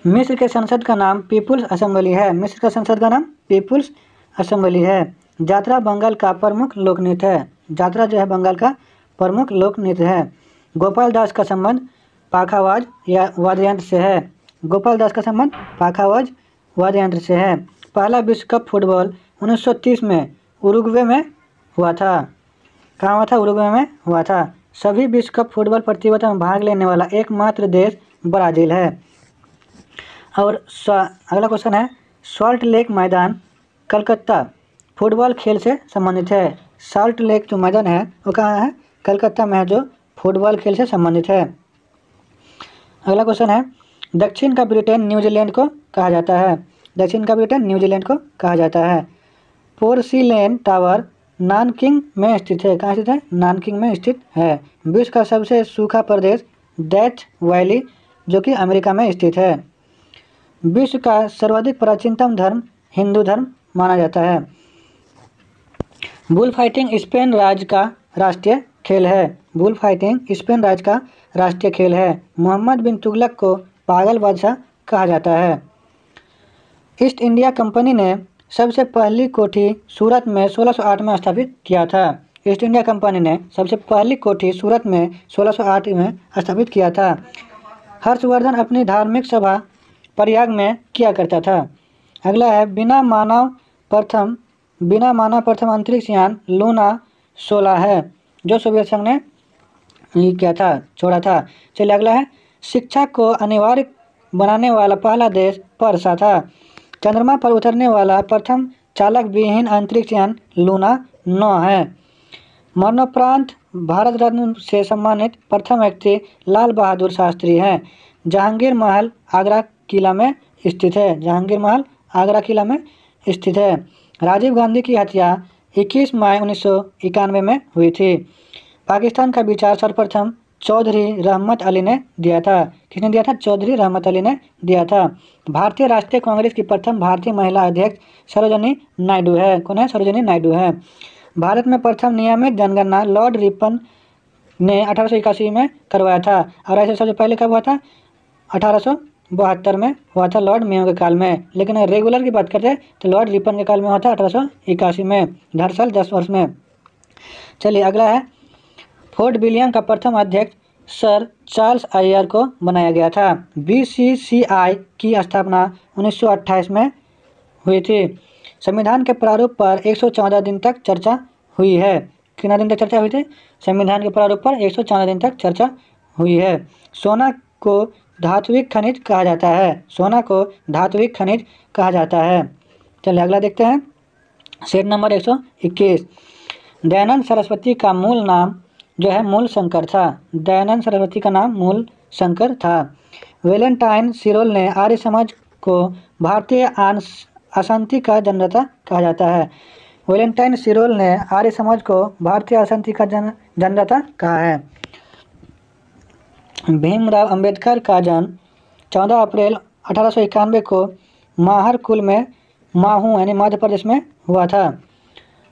मिस्र के संसद का नाम पीपुल्स असेंबली है। मिस्र का संसद का नाम पीपुल्स असेंबली है। यात्रा बंगाल का प्रमुख लोक नृत्य है। यात्रा जो है बंगाल का प्रमुख लोक नृत्य है। गोपाल दास का संबंध पाखावाज या वाद्य यंत्र से है। गोपाल दास का संबंध पाखावाज वाद्य यंत्र से है। पहला विश्व कप फुटबॉल 1930 में उरुग्वे में हुआ था। कहाँ हुआ था? उरुग्वे में हुआ था। सभी विश्व कप फुटबॉल प्रतियोगिता में भाग लेने वाला एकमात्र देश ब्राज़ील है। और अगला क्वेश्चन है, सॉल्ट लेक मैदान कलकत्ता फुटबॉल खेल से संबंधित है। सॉल्ट लेक जो मैदान है वो कहाँ है? कलकत्ता में है, जो फुटबॉल खेल से संबंधित है। अगला क्वेश्चन है, दक्षिण का ब्रिटेन न्यूजीलैंड को कहा जाता है। दक्षिण का ब्रिटेन न्यूजीलैंड को कहा जाता है। पोर्सिलेन टावर नानकिंग में स्थित है। कहाँ स्थित है? नानकिंग में स्थित है। विश्व का सबसे सूखा प्रदेश डेथ वैली जो कि अमेरिका में स्थित है। विश्व का सर्वाधिक प्राचीनतम धर्म हिंदू धर्म माना जाता है। बुल फाइटिंग स्पेन राज्य का राष्ट्रीय खेल है। बुल फाइटिंग स्पेन राज्य का राष्ट्रीय खेल है। मोहम्मद बिन तुगलक को पागल बादशाह कहा जाता है। ईस्ट इंडिया कंपनी ने सबसे पहली कोठी सूरत में 1608 में स्थापित किया था। ईस्ट इंडिया कंपनी ने सबसे पहली कोठी सूरत में 1608 में स्थापित किया था। हर्षवर्धन अपनी धार्मिक सभा प्रयाग में किया करता था। अगला है, बिना मानव प्रथम अंतरिक्ष यान लूना 16 है, जो सोवियत संघ ने किया था, छोड़ा था। चलिए अगला है, शिक्षा को अनिवार्य बनाने वाला पहला देश पर्सा था। चंद्रमा पर उतरने वाला प्रथम चालक विहीन अंतरिक्ष यान लूना 9 है। मरणोपरांत भारत रत्न से सम्मानित प्रथम व्यक्ति लाल बहादुर शास्त्री हैं। जहांगीर महल आगरा किला में स्थित है। जहांगीर महल आगरा किला में स्थित है। राजीव गांधी की हत्या 21 मई 1991 में हुई थी। पाकिस्तान का विचार सर्वप्रथम चौधरी रहमत अली ने दिया था। किसने दिया था? चौधरी रहमत अली ने दिया था। भारतीय राष्ट्रीय कांग्रेस की प्रथम भारतीय महिला अध्यक्ष सरोजिनी नायडू है। कौन है? सरोजिनी नायडू है। भारत में प्रथम नियमित जनगणना लॉर्ड रिपन ने 1881 में करवाया था। और ऐसे सबसे पहले कब हुआ था? 1872 में हुआ था, लॉर्ड मेयो के काल में। लेकिन रेगुलर की बात करते हैं तो लॉर्ड रिपन के काल में हुआ था 1881 में, दरअसल 10 वर्ष में। चलिए अगला है, फोर्ट विलियम का प्रथम अध्यक्ष सर चार्ल्स आयर को बनाया गया था। BCCI की स्थापना 1928 में हुई थी। संविधान के प्रारूप पर 114 दिन तक चर्चा हुई है। कितना दिन तक चर्चा हुई थी? संविधान के प्रारूप पर 114 दिन तक चर्चा हुई है। सोना को धात्विक खनिज कहा जाता है। सोना को धात्विक खनिज कहा जाता है। चलिए अगला देखते हैं। Set number 121। दयानंद सरस्वती का मूल नाम जो है मूल शंकर था। दयानंद सरस्वती का नाम मूल शंकर था। वेलेंटाइन सिरोल ने आर्य समाज को भारतीय अशांति का जन्मदाता कहा जाता है। वेलेंटाइन सिरोल ने आर्य समाज को भारतीय अशांति का जन्मदाता कहा है। भीमराव अंबेडकर का जन्म 14 अप्रैल 1891 को माहर कुल में माहू यानी मध्य प्रदेश में हुआ था।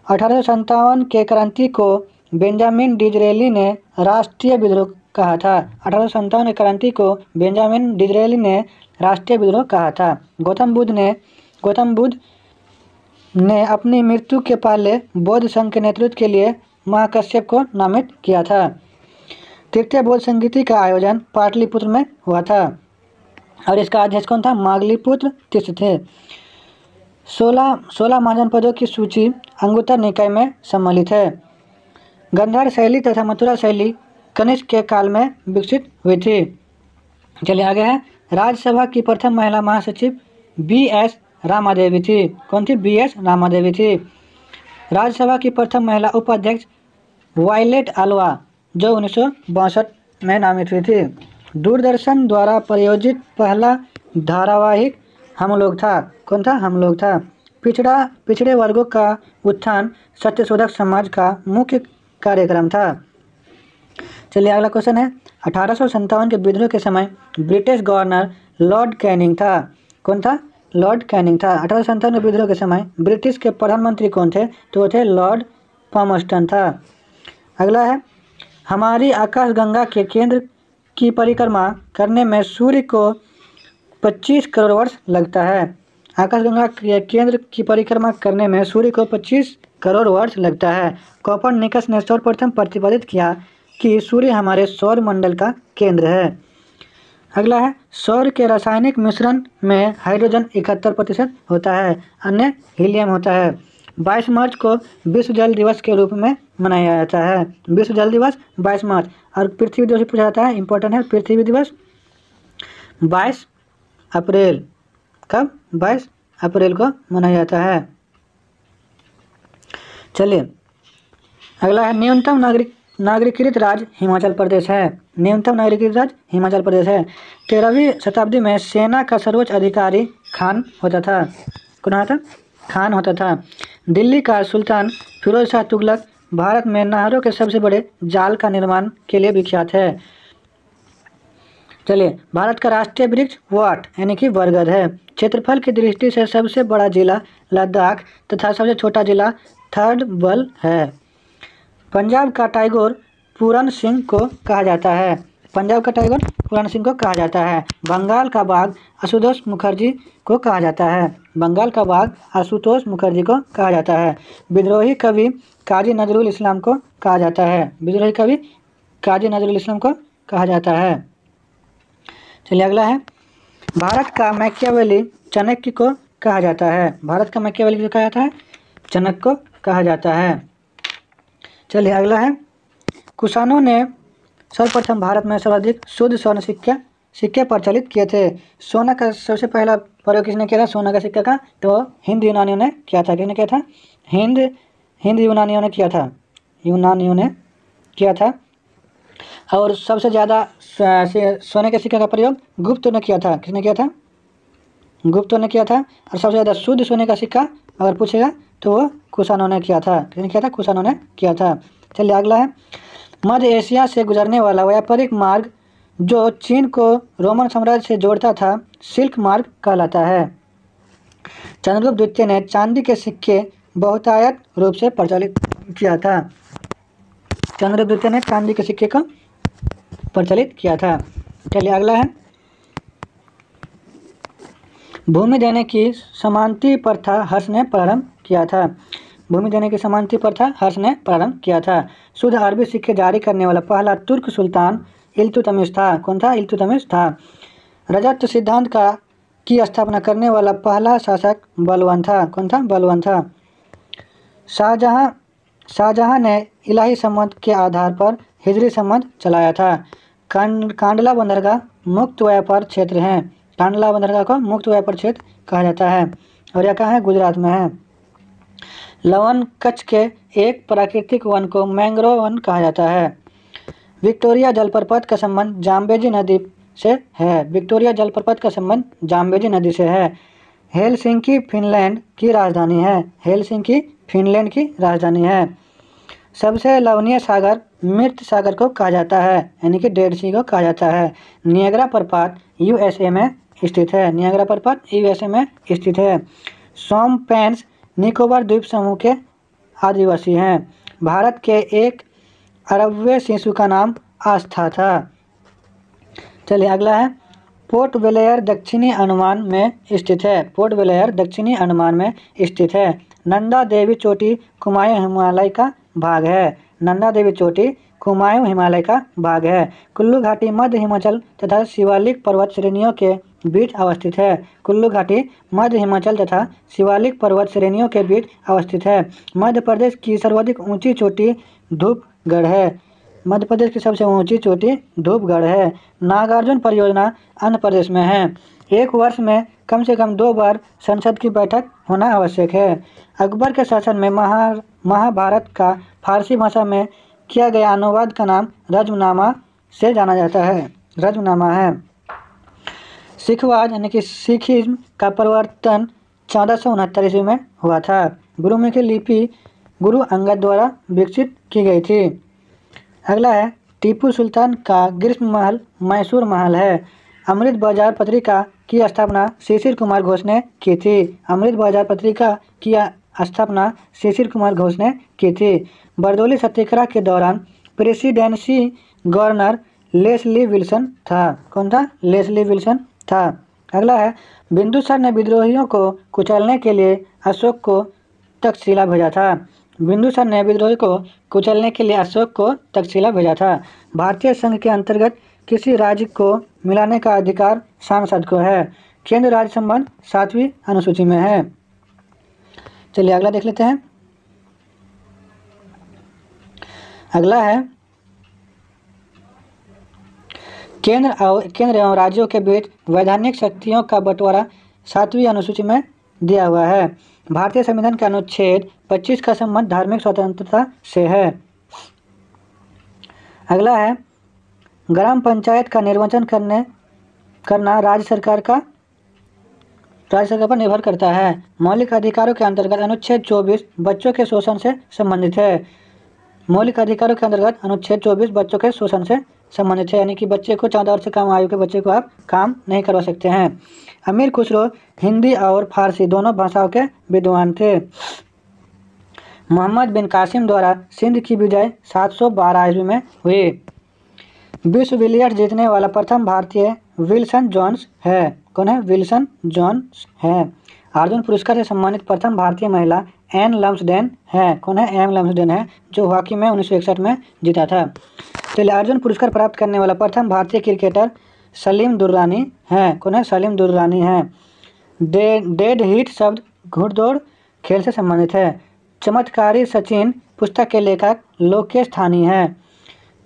1857 के क्रांति को बेंजामिन डिजरेली ने राष्ट्रीय विद्रोह कहा था। 1857 के क्रांति को बेंजामिन डिजरेली ने राष्ट्रीय विद्रोह कहा था। गौतम बुद्ध ने अपनी मृत्यु के पहले बौद्ध संघ के नेतृत्व के लिए महाकश्यप को नामित किया था। तृतीय बौद्ध संगीति का आयोजन पाटलिपुत्र में हुआ था और इसका अध्यक्ष कौन था? मागलिपुत्र तीर्थ थे। 16 महाजनपदों की सूची अंगुत्तर निकाय में सम्मिलित है। गंधार शैली तथा मथुरा शैली कनिष्क के काल में विकसित हुई थी। चलिए आगे है। राज्यसभा की प्रथम महिला महासचिव BS रामादेवी थी। कौन थी? BS रामादेवी थी। राज्यसभा की प्रथम महिला उपाध्यक्ष वायलेट आल्वा जो 1962 में नामित हुई थी। दूरदर्शन द्वारा प्रायोजित पहला धारावाहिक हम लोग था। कौन था? हम लोग था। पिछड़े वर्गों का उत्थान सत्यशोधक समाज का मुख्य कार्यक्रम था। चलिए अगला क्वेश्चन है। 1857 के विद्रोह के समय ब्रिटिश गवर्नर लॉर्ड कैनिंग था। कौन था? लॉर्ड कैनिंग था। 1857 के विद्रोह के समय ब्रिटिश के प्रधानमंत्री कौन थे? तो वो थे लॉर्ड पामस्टन था। अगला है। हमारी आकाशगंगा के केंद्र की परिक्रमा करने में सूर्य को 25 करोड़ वर्ष लगता है। आकाशगंगा के केंद्र की परिक्रमा करने में सूर्य को 25 करोड़ वर्ष लगता है। कोपरनिकस ने सर्वप्रथम प्रतिपादित किया कि सूर्य हमारे सौर मंडल का केंद्र है। अगला है। सौर के रासायनिक मिश्रण में हाइड्रोजन 71% होता है, अन्य हीलियम होता है। 22 मार्च को विश्व जल दिवस के रूप में मनाया जाता है। विश्व जल दिवस 22 मार्च। और पृथ्वी दिवस पूछा जाता है, इंपॉर्टेंट है। पृथ्वी दिवस 22 अप्रैल। कब? 22 अप्रैल को मनाया जाता है। चलिए अगला है। न्यूनतम नागरिकीकृत राज्य हिमाचल प्रदेश है। न्यूनतम नागरिकीकृत राज्य हिमाचल प्रदेश है। 13वीं शताब्दी में सेना का सर्वोच्च अधिकारी खान होता था। कौन होता? खान होता था। दिल्ली का सुल्तान फिरोज शाह तुगलक भारत में नहरों के सबसे बड़े जाल का निर्माण के लिए विख्यात है। चलिए भारत का राष्ट्रीय वृक्ष वाट यानी कि बरगद है। क्षेत्रफल की दृष्टि से सबसे बड़ा जिला लद्दाख तथा सबसे छोटा जिला थर्डबल है। पंजाब का टाइगर पूरन सिंह को कहा जाता है। पंजाब का टाइगर पूरन सिंह को कहा जाता है। बंगाल का बाघ आशुतोष मुखर्जी को कहा जाता है। बंगाल का बाघ आशुतोष मुखर्जी को कहा जाता है। विद्रोही कवि काजी नजरुल इस्लाम को कहा जाता है। विद्रोही कवि काजी नजरुल इस्लाम को कहा जाता है। चलिए अगला है। भारत का मैकियावेली चाणक्य को कहा जाता है। भारत का मैकियावेली को कहा जाता है, चाणक्य को कहा जाता है। चलिए अगला है। कुषाणों ने सर्वप्रथम भारत में सर्वाधिक शुद्ध स्वर्ण सिक्के प्रचलित किए थे। सोना का सबसे पहला प्रयोग किसने किया था? सोना का सिक्का का तो हिंद यूनानियों ने किया था। किसने किया था? हिंद यूनानियों ने किया था। यूनानियों ने किया था। और सबसे ज़्यादा सोने के सिक्के का प्रयोग गुप्तों ने किया था। किसने किया था? गुप्तों ने किया था। और सबसे ज़्यादा शुद्ध सोने का सिक्का अगर पूछेगा तो वो कुषाणों ने किया था। किसने किया था? कुषाणों ने किया था। चलिए अगला है। मध्य एशिया से गुजरने वाला व्यापारिक मार्ग जो चीन को रोमन साम्राज्य से जोड़ता था सिल्क मार्ग कहलाता है। चंद्रगुप्त द्वितीय ने चांदी के सिक्के बहुतायत रूप से प्रचलित किया था। चंद्रगुप्त द्वितीय ने चांदी के सिक्के को प्रचलित किया था। चलिए अगला है। भूमि देने की समानती प्रथा हर्ष ने प्रारंभ किया था। भूमि देने की समानती प्रथा हर्ष ने प्रारंभ किया था। शुद्ध अरबी सिक्के जारी करने वाला पहला तुर्क सुल्तान इल्तुतमिश था। कौन था? इल्तुतमिश था। रजत सिद्धांत का की स्थापना करने वाला पहला शासक बलबन था। कौन था? बलबन था। शाहजहां ने इलाही संबंध के आधार पर हिजरी संबंध चलाया था। कांडला बंदरगाह मुक्त व्यापार क्षेत्र है। कांडला बंदरगाह को मुक्त व्यापार क्षेत्र कहा जाता है और यह कहाँ है? गुजरात में है। लवन कच्छ के एक प्राकृतिक वन को मैंग्रोव वन कहा जाता है। विक्टोरिया जलप्रपात का संबंध जाम्बेजी नदी से है। विक्टोरिया जलप्रपात का संबंध जाम्बेजी नदी से है। हेलसिंकी फिनलैंड की राजधानी है। हेलसिंकी फिनलैंड की राजधानी है। सबसे लवणीय सागर मृत सागर को कहा जाता है, यानी कि डेड सी को कहा जाता है। नियाग्रा प्रपात यूएसए में स्थित है। नियाग्रा प्रपात यूएसए में स्थित है। शोम्पेन्स निकोबार द्वीप समूह के आदिवासी हैं। भारत के एक अरबवें शिशु का नाम आस्था था। चलिए अगला है, पोर्ट ब्लेयर दक्षिणी अंडमान में स्थित है। पोर्ट ब्लेयर दक्षिणी अंडमान में स्थित है। नंदा देवी चोटी कुमायूं हिमालय का भाग है। नंदा देवी चोटी कुमायूं हिमालय का भाग है। कुल्लू घाटी मध्य हिमाचल तथा शिवालिक पर्वत श्रेणियों के बीच अवस्थित है। कुल्लू घाटी मध्य हिमाचल तथा शिवालिक पर्वत श्रेणियों के बीच अवस्थित है। मध्य प्रदेश की सर्वाधिक ऊंची चोटी धूपगढ़ है। मध्य प्रदेश की सबसे ऊंची चोटी धूपगढ़ है। नागार्जुन परियोजना आंध्र प्रदेश में है। एक वर्ष में कम से कम 2 बार संसद की बैठक होना आवश्यक है। अकबर के शासन में महाभारत का फारसी भाषा में किया गया अनुवाद का नाम रज्मनामा से जाना जाता है। रज्मनामा है। सिखवाद यानी कि सिखिज्म का प्रवर्तन 1469 ईस्वी में हुआ था। गुरुमुखी लिपि गुरु अंगद द्वारा विकसित की गई थी। अगला है, टीपू सुल्तान का ग्रीष्म महल मैसूर महल है। अमृत बाजार पत्रिका की स्थापना शिशिर कुमार घोष ने की थी। अमृत बाजार पत्रिका की स्थापना शिशिर कुमार घोष ने की थी। बरदौली सत्याग्रह के दौरान प्रेसिडेंसी गवर्नर लेस्ली विल्सन था। कौन था? लेस्ली विल्सन था। अगला है, बिंदुसार ने विद्रोहियों को कुचलने के लिए अशोक को तक्षशिला भेजा था। बिंदुसार ने विद्रोही को कुचलने के लिए अशोक को तक्षशिला भेजा था। भारतीय संघ के अंतर्गत किसी राज्य को मिलाने का अधिकार सांसद को है। केंद्र राज्य संबंध 7वीं अनुसूची में है। चलिए अगला देख लेते हैं। अगला है, केंद्र एवं राज्यों के बीच वैधानिक शक्तियों का बंटवारा 7वीं अनुसूची में दिया हुआ है। भारतीय संविधान के अनुच्छेद 25 का संबंध धार्मिक स्वतंत्रता से है। अगला है, ग्राम पंचायत का निर्वाचन करना राज्य सरकार पर निर्भर करता है। मौलिक अधिकारों के अंतर्गत अनुच्छेद 24 बच्चों के शोषण से संबंधित है। मौलिक अधिकारों के अंतर्गत अनुच्छेद 24 बच्चों के शोषण से संबंधित है, यानी कि बच्चे को 14 वर्ष से कम आयु के बच्चे को आप काम नहीं करवा सकते हैं। अमीर खुसरो हिंदी और फारसी दोनों भाषाओं के विद्वान थे। मोहम्मद बिन कासिम द्वारा सिंध की विजय 712 ईस्वी में हुई। विश्व बिलियर्ड्स जीतने वाला प्रथम भारतीय विल्सन जॉन्स है। कौन है? विल्सन जॉन्स है। अर्जुन पुरस्कार से सम्मानित प्रथम भारतीय महिला एन लम्सडेन है। कौन है? एम लम्सडेन है, जो हॉकी में 1961 में जीता था। चलिए, अर्जुन पुरस्कार प्राप्त करने वाला प्रथम भारतीय क्रिकेटर सलीम दुर्रानी है। कौन है? सलीम दुर्रानी है। डेड हिट शब्द घुड़दौड़ खेल से संबंधित है। चमत्कारी सचिन पुस्तक के लेखक लोकेश थानी है।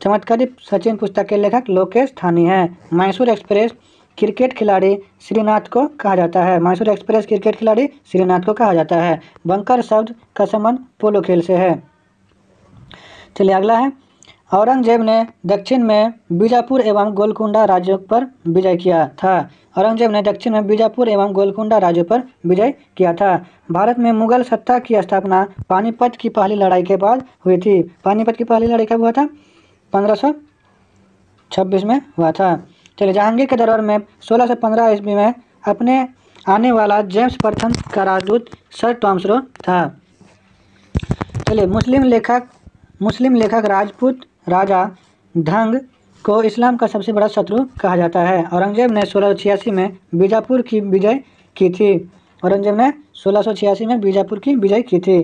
चमत्कारी सचिन पुस्तक के लेखक लोकेश थानी है। मैसूर एक्सप्रेस क्रिकेट खिलाड़ी श्रीनाथ को कहा जाता है। मैसूर एक्सप्रेस क्रिकेट खिलाड़ी श्रीनाथ को कहा जाता है। बंकर शब्द का संबंध पोलो खेल से है। चलिए अगला है, औरंगजेब ने दक्षिण में बीजापुर एवं गोलकुंडा राज्यों पर विजय किया था। औरंगजेब ने दक्षिण में बीजापुर एवं गोलकुंडा राज्यों पर विजय किया था। भारत में मुगल सत्ता की स्थापना पानीपत की पहली लड़ाई के बाद हुई थी। पानीपत की पहली लड़ाई कब हुआ था? 1526 में हुआ था। चलिए, जहांगीर के दरबार में 1615 ईस्वी में अपने आने वाला जेम्स प्रथम का राजदूत सर टॉम्स रो था। चलिए, मुस्लिम लेखक राजपूत राजा धंग को इस्लाम का सबसे बड़ा शत्रु कहा जाता है। औरंगजेब ने 1686 में बीजापुर की विजय की थी। औरंगजेब ने 1686 में बीजापुर की विजय की थी।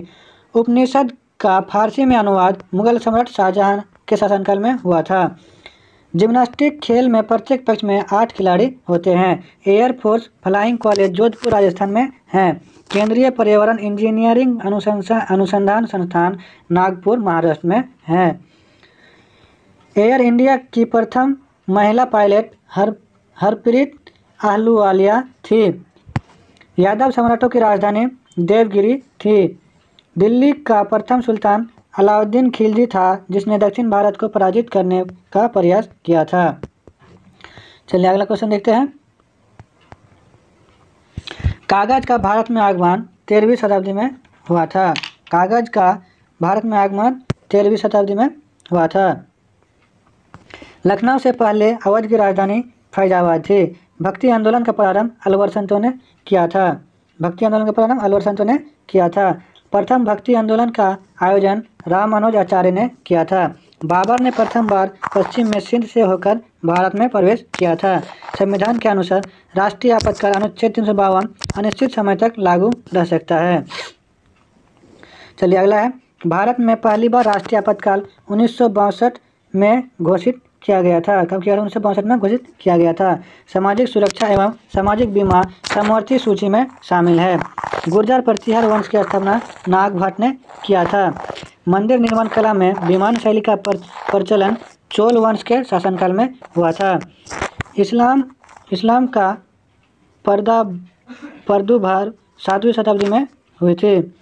उपनिषद का फारसी में अनुवाद मुगल सम्राट शाहजहां के शासनकाल में हुआ था। जिम्नास्टिक खेल में प्रत्येक पक्ष में 8 खिलाड़ी होते हैं। Air force flying college Jodhpur Rajasthan में है। केंद्रीय पर्यावरण इंजीनियरिंग अनुसंधान संस्थान नागपुर महाराष्ट्र में है। एयर इंडिया की प्रथम महिला पायलट हरप्रीत आहलूवालिया थी। यादव सम्राटों की राजधानी देवगिरी थी। दिल्ली का प्रथम सुल्तान अलाउद्दीन खिलजी था, जिसने दक्षिण भारत को पराजित करने का प्रयास किया था। चलिए अगला क्वेश्चन देखते हैं। कागज का भारत में आगमन 13वीं शताब्दी में हुआ था। कागज का भारत में आगमन 13वीं शताब्दी में हुआ था। लखनऊ से पहले अवध की राजधानी फैजाबाद थी। भक्ति आंदोलन का प्रारंभ अलवर संतों ने किया था। भक्ति आंदोलन का प्रारंभ अलवर संतों ने किया था। प्रथम भक्ति आंदोलन का आयोजन राम मनोज आचार्य ने किया था। बाबर ने प्रथम बार पश्चिम में सिंध से होकर भारत में प्रवेश किया था। संविधान के अनुसार राष्ट्रीय आपातकाल अनुच्छेद 352 अनिश्चित समय तक लागू रह सकता है। चलिए अगला है। भारत में पहली बार राष्ट्रीय आपातकाल 1962 में घोषित किया गया था। कब किया था? 1962 में घोषित किया गया था। सामाजिक सुरक्षा एवं सामाजिक बीमा समवर्ती सूची में शामिल है। गुर्जर प्रतिहार वंश की स्थापना नागभट्ट ने किया था। मंदिर निर्माण कला में विमान शैली का प्रचलन चोल वंश के शासनकाल में हुआ था। इस्लाम का पर्दुभार 7वीं शताब्दी में हुई थी।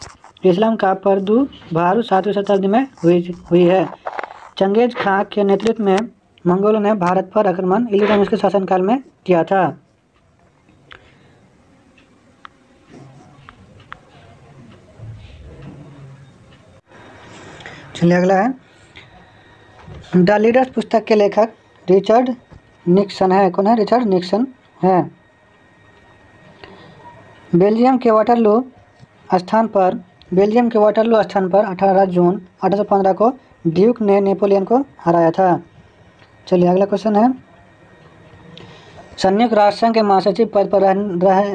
इस्लाम का पर्दुभार 7वीं शताब्दी में हुई है। चंगेज खां के नेतृत्व में मंगोलों ने भारत पर आक्रमण इल्तुतमिश के शासनकाल में किया था। चलिए अगला है। द लीडर्स पुस्तक के लेखक रिचर्ड निक्सन है। कौन है? रिचर्ड निक्सन है। बेल्जियम के वाटरलू स्थान पर 18 जून 1815 को ड्यूक ने नेपोलियन को हराया था। चलिए अगला क्वेश्चन है। संयुक्त राष्ट्र संघ के महासचिव पद पर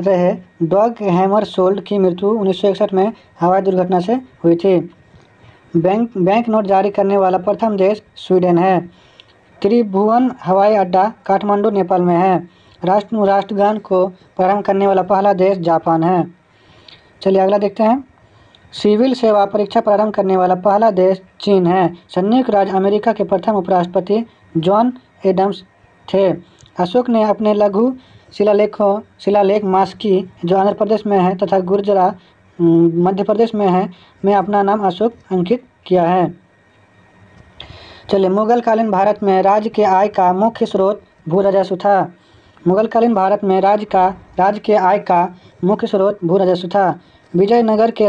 रहे डॉग हैमरशोल्ड की मृत्यु 1961 में हवाई दुर्घटना से हुई थी। बैंक नोट जारी करने वाला प्रथम देश स्वीडन है। त्रिभुवन हवाई अड्डा काठमांडू नेपाल में है। राष्ट्रगान को प्रारंभ करने वाला पहला देश जापान है। चलिए अगला देखते हैं। सिविल सेवा परीक्षा प्रारंभ करने वाला पहला देश चीन है। संयुक्त राज्य अमेरिका के प्रथम उपराष्ट्रपति जॉन एडम्स थे। अशोक ने अपने लघु शिलालेख मास्की, जो आंध्र प्रदेश में है, तथा गुर्जरा मध्य प्रदेश में है, में अपना नाम अशोक अंकित किया है। चलिए मुगलकालीन भारत में राज्य के आय का मुख्य स्रोत भू राजस्व था। मुगलकालीन भारत में राज्य के आय का मुख्य स्रोत भू राजस्व था। विजयनगर के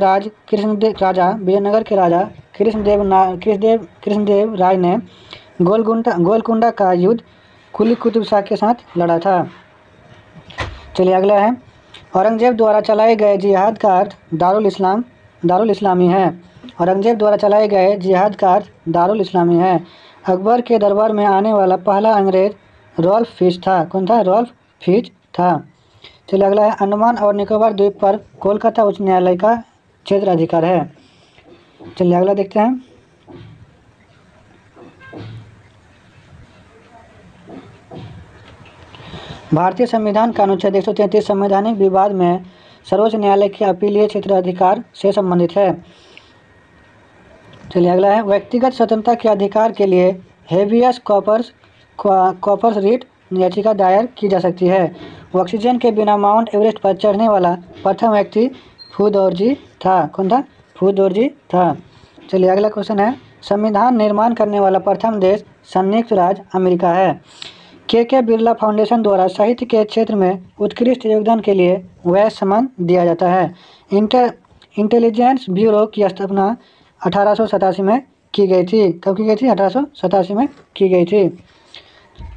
राजा कृष्णदेव राय ने गोलकुंडा का युद्ध कुली कुतुब शाह के साथ लड़ा था। चलिए अगला है। औरंगजेब द्वारा चलाए गए जिहाद का अर्थ दारुल इस्लामी है। औरंगजेब द्वारा चलाए गए जिहाद का अर्थ दारुल इस्लामी है। अकबर के दरबार में आने वाला पहला अंग्रेज रॉल्फ फिच था। कौन था? रॉल्फ फिच था। चलिए अगला है। अंडमान और निकोबार द्वीप पर कोलकाता उच्च न्यायालय का क्षेत्राधिकार है। चलिए अगला देखते हैं। भारतीय संविधान का अनुच्छेद 133 संवैधानिक विवाद में सर्वोच्च न्यायालय के अपीलीय क्षेत्राधिकार से संबंधित है। चलिए अगला है। व्यक्तिगत स्वतंत्रता के अधिकार के लिए हेबियस कॉर्पस रिट याचिका दायर की जा सकती है। ऑक्सीजन के बिना माउंट एवरेस्ट पर चढ़ने वाला प्रथम व्यक्ति फूदौरजी था। कौन था? फूदौरजी था। चलिए अगला क्वेश्चन है। संविधान निर्माण करने वाला प्रथम देश संयुक्त राज्य अमेरिका है। के बिरला फाउंडेशन द्वारा साहित्य के क्षेत्र में उत्कृष्ट योगदान के लिए वह सम्मान दिया जाता है। इंटेलिजेंस ब्यूरो की स्थापना 1887 में की गई थी। कब की गई थी? 1887 में की गई थी।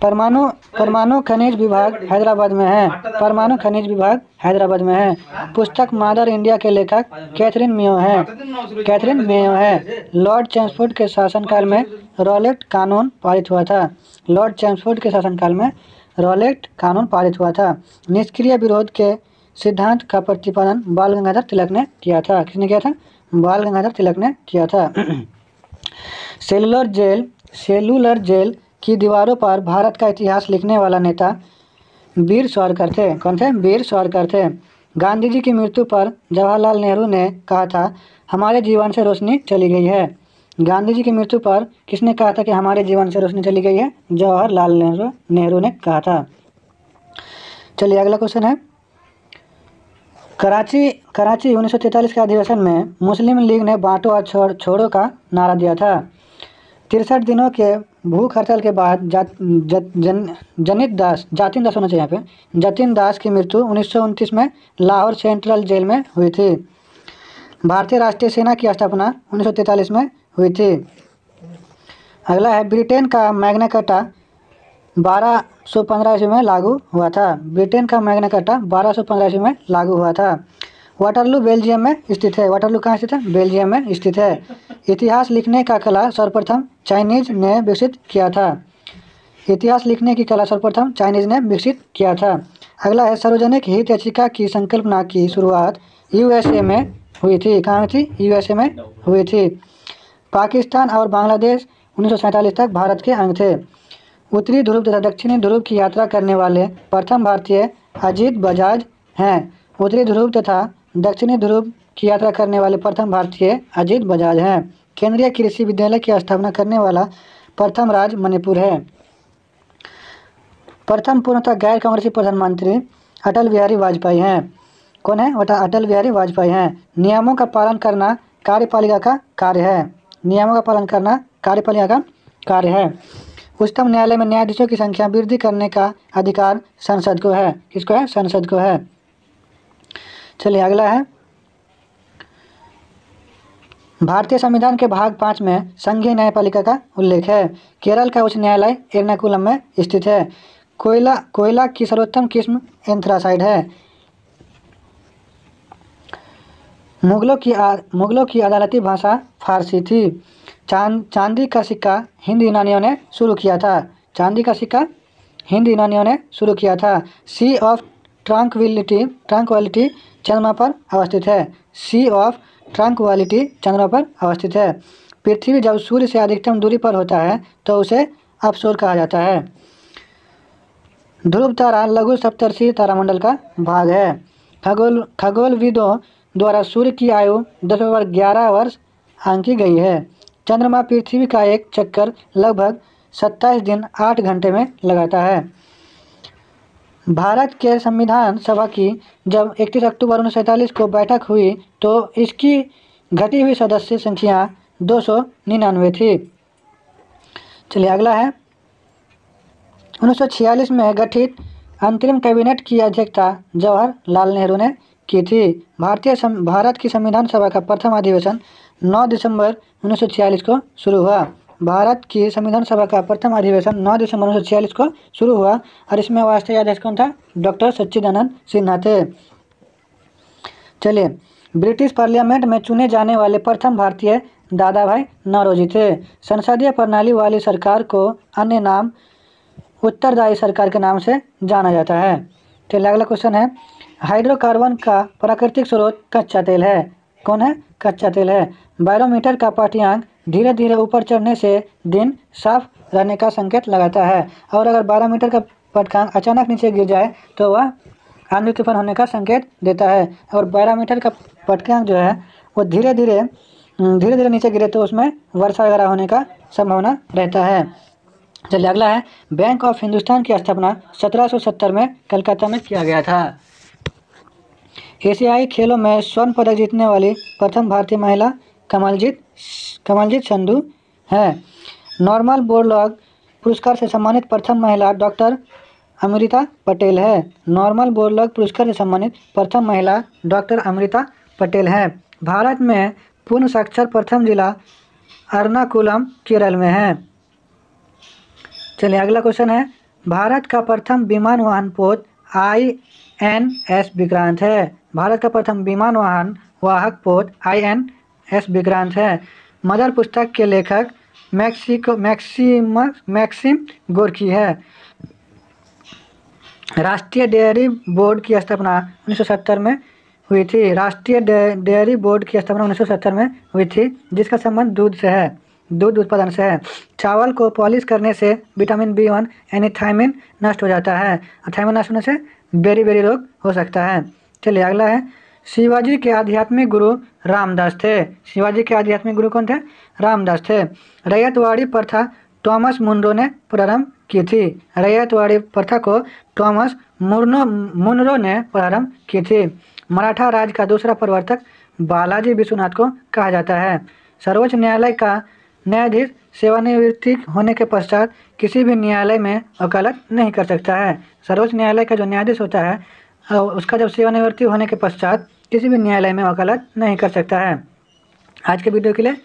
परमाणु खनिज विभाग हैदराबाद में है। परमाणु खनिज विभाग हैदराबाद में है। पुस्तक मदर इंडिया के लेखक कैथरीन मेयो है। लॉर्ड चैम्सफोर्ड के शासनकाल में रॉलेट कानून पारित हुआ था। लॉर्ड चैम्सफोर्ड के शासनकाल में रॉलेट कानून पारित हुआ था। निष्क्रिय विरोध के सिद्धांत का प्रतिपादन बाल गंगाधर तिलक ने किया था। किसने किया था? बाल गंगाधर तिलक ने किया था। सेलुलर जेल की दीवारों पर भारत का इतिहास लिखने वाला नेता वीर सावरकर थे। कौन थे? वीर सावरकर थे। गांधी जी की मृत्यु पर जवाहरलाल नेहरू ने कहा था, हमारे जीवन से रोशनी चली गई है। गांधी जी की मृत्यु पर किसने कहा था कि हमारे जीवन से रोशनी चली गई है? जवाहरलाल नेहरू ने कहा था। चलिए अगला क्वेश्चन है, कराची 1943 के अधिवेशन में मुस्लिम लीग ने बांटो और छोड़ो का नारा दिया था। 63 दिनों के भूख हड़ताल के बाद जतिन दास होना चाहिए यहाँ पे, जतिन दास की मृत्यु 1929 में लाहौर सेंट्रल जेल में हुई थी। भारतीय राष्ट्रीय सेना की स्थापना 1943 में हुई थी। अगला है, ब्रिटेन का मैग्ना कार्टा 1215 ईस्वी में लागू हुआ था। ब्रिटेन का मैग्ना कार्टा 1215 ईस्वी में लागू हुआ था। वाटरलू बेल्जियम में स्थित है। वाटरलू कहाँ स्थित है? बेल्जियम में स्थित है। इतिहास लिखने का कला सर्वप्रथम चाइनीज ने विकसित किया था। इतिहास लिखने की कला सर्वप्रथम चाइनीज ने विकसित किया था। अगला है, सार्वजनिक हित याचिका की संकल्पना की शुरुआत यूएसए में हुई थी। कहाँ थी? यूएसए में हुई थी। पाकिस्तान और बांग्लादेश 1947 तक भारत के अंग थे। उत्तरी ध्रुव तथा दक्षिणी ध्रुव की यात्रा करने वाले प्रथम भारतीय अजीत बजाज हैं। उत्तरी ध्रुव तथा दक्षिणी ध्रुव की यात्रा करने वाले प्रथम भारतीय अजीत बजाज हैं। केंद्रीय कृषि विद्यालय की स्थापना करने वाला प्रथम राज्य मणिपुर है। प्रथम पूर्णतः गैर कांग्रेसी प्रधानमंत्री अटल बिहारी वाजपेयी हैं। कौन है? अटल बिहारी वाजपेयी हैं। नियमों का पालन करना कार्यपालिका का कार्य है। नियमों का पालन करना कार्यपालिका का कार्य है। उच्चतम न्यायालय में न्यायाधीशों की संख्या वृद्धि करने का अधिकार संसद को है। किसको है? संसद को है। चलिए अगला है, भारतीय संविधान के भाग 5 में संघीय न्यायपालिका का उल्लेख है। केरल का उच्च न्यायालय एर्नाकुलम में स्थित है। कोयला की सर्वोत्तम किस्म एंथ्रासाइड है। मुगलों की अदालती भाषा फारसी थी। चांदी का सिक्का हिंद यूनानियों ने शुरू किया था। चांदी का सिक्का हिंद यूनानियों ने शुरू किया था। सी ऑफ ट्रंक्विलिटी चंद्रमा पर अवस्थित है। सी ऑफ ट्रंक्विलिटी चंद्रमा पर अवस्थित है। पृथ्वी जब सूर्य से अधिकतम दूरी पर होता है तो उसे अपसोर कहा जाता है। ध्रुव तारा लघु सप्तर्षि तारामंडल का भाग है। खगोलविदों द्वारा सूर्य की आयु 10/11 वर्ष आंकी गई है। चंद्रमा पृथ्वी का एक चक्कर लगभग 27 दिन 8 घंटे में लगाता है। भारत के संविधान सभा की जब 31 अक्टूबर 1947 को बैठक हुई तो इसकी घटी हुई सदस्य संख्या 299 थी। चलिए अगला है, 1946 में गठित अंतरिम कैबिनेट की अध्यक्षता जवाहरलाल नेहरू ने की थी। भारत की संविधान सभा का प्रथम अधिवेशन 9 दिसंबर 1946 को शुरू हुआ। भारत की संविधान सभा का प्रथम अधिवेशन 9 दिसंबर 1946 को शुरू हुआ और इसमें वास्तविक अध्यक्ष कौन था? डॉक्टर सच्चिदानंद सिन्हा थे। चलिए, ब्रिटिश पार्लियामेंट में चुने जाने वाले प्रथम भारतीय दादा भाई नौरोजी थे। संसदीय प्रणाली वाली सरकार को अन्य नाम उत्तरदायी सरकार के नाम से जाना जाता है। चलिए अगला क्वेश्चन है, हाइड्रोकार्बन का प्राकृतिक स्रोत कच्चा तेल है। कौन है? कच्चा तेल है। बैरोमीटर का पाठ्यांक धीरे धीरे ऊपर चढ़ने से दिन साफ रहने का संकेत लगाता है और अगर बैरोमीटर का पाठ्यांक अचानक नीचे गिर जाए तो वह आंधी तूफान होने का संकेत देता है। और बैरोमीटर का पाठ्यांक जो है वो धीरे धीरे नीचे गिरे तो उसमें वर्षा वगैरह होने का संभावना रहता है। चलिए अगला है, बैंक ऑफ हिंदुस्तान की स्थापना 1770 में कलकत्ता में किया गया था। एशियाई खेलों में स्वर्ण पदक जीतने वाली प्रथम भारतीय महिला कमलजीत संधू है। नॉर्मन बोरलॉग पुरस्कार से सम्मानित प्रथम महिला डॉक्टर अमृता पटेल है। नॉर्मन बोरलॉग पुरस्कार से सम्मानित प्रथम महिला डॉक्टर अमृता पटेल है। भारत में पूर्ण साक्षर प्रथम जिला एर्नाकुलम केरल में है। चलिए अगला क्वेश्चन है, भारत का प्रथम विमान वाहन पोत INS विक्रांत है। भारत का प्रथम विमान वाहन वाहक पोत INS विक्रांत है। मदर पुस्तक के लेखक मैक्सिम गोर्की है। राष्ट्रीय डेयरी बोर्ड की स्थापना 1970 में हुई थी। राष्ट्रीय डेयरी बोर्ड की स्थापना 1970 में हुई थी जिसका संबंध दूध से है। दूध उत्पादन से है। चावल को पॉलिश करने से विटामिन B1 यानी थायमिन नष्ट हो जाता है। थायमिन नष्ट होने से बेरी रोग हो सकता है। चलिए अगला है, शिवाजी के आध्यात्मिक गुरु रामदास थे। शिवाजी के आध्यात्मिक गुरु कौन थे? रामदास थे। रैयतवाड़ी प्रथा थॉमस मुनरो ने प्रारंभ की थी। रैयतवाड़ी प्रथा को थॉमस मुनरो ने प्रारंभ की थी। मराठा राज का दूसरा प्रवर्तक बालाजी विश्वनाथ को कहा जाता है। सर्वोच्च न्यायालय का न्यायाधीश सेवानिवृत्ति होने के पश्चात किसी भी न्यायालय में वकालत नहीं कर सकता है। सर्वोच्च न्यायालय का जो न्यायाधीश होता है उसका जब सेवानिवृत्ति होने के पश्चात किसी भी न्यायालय में वकालत नहीं कर सकता है। आज के वीडियो के लिए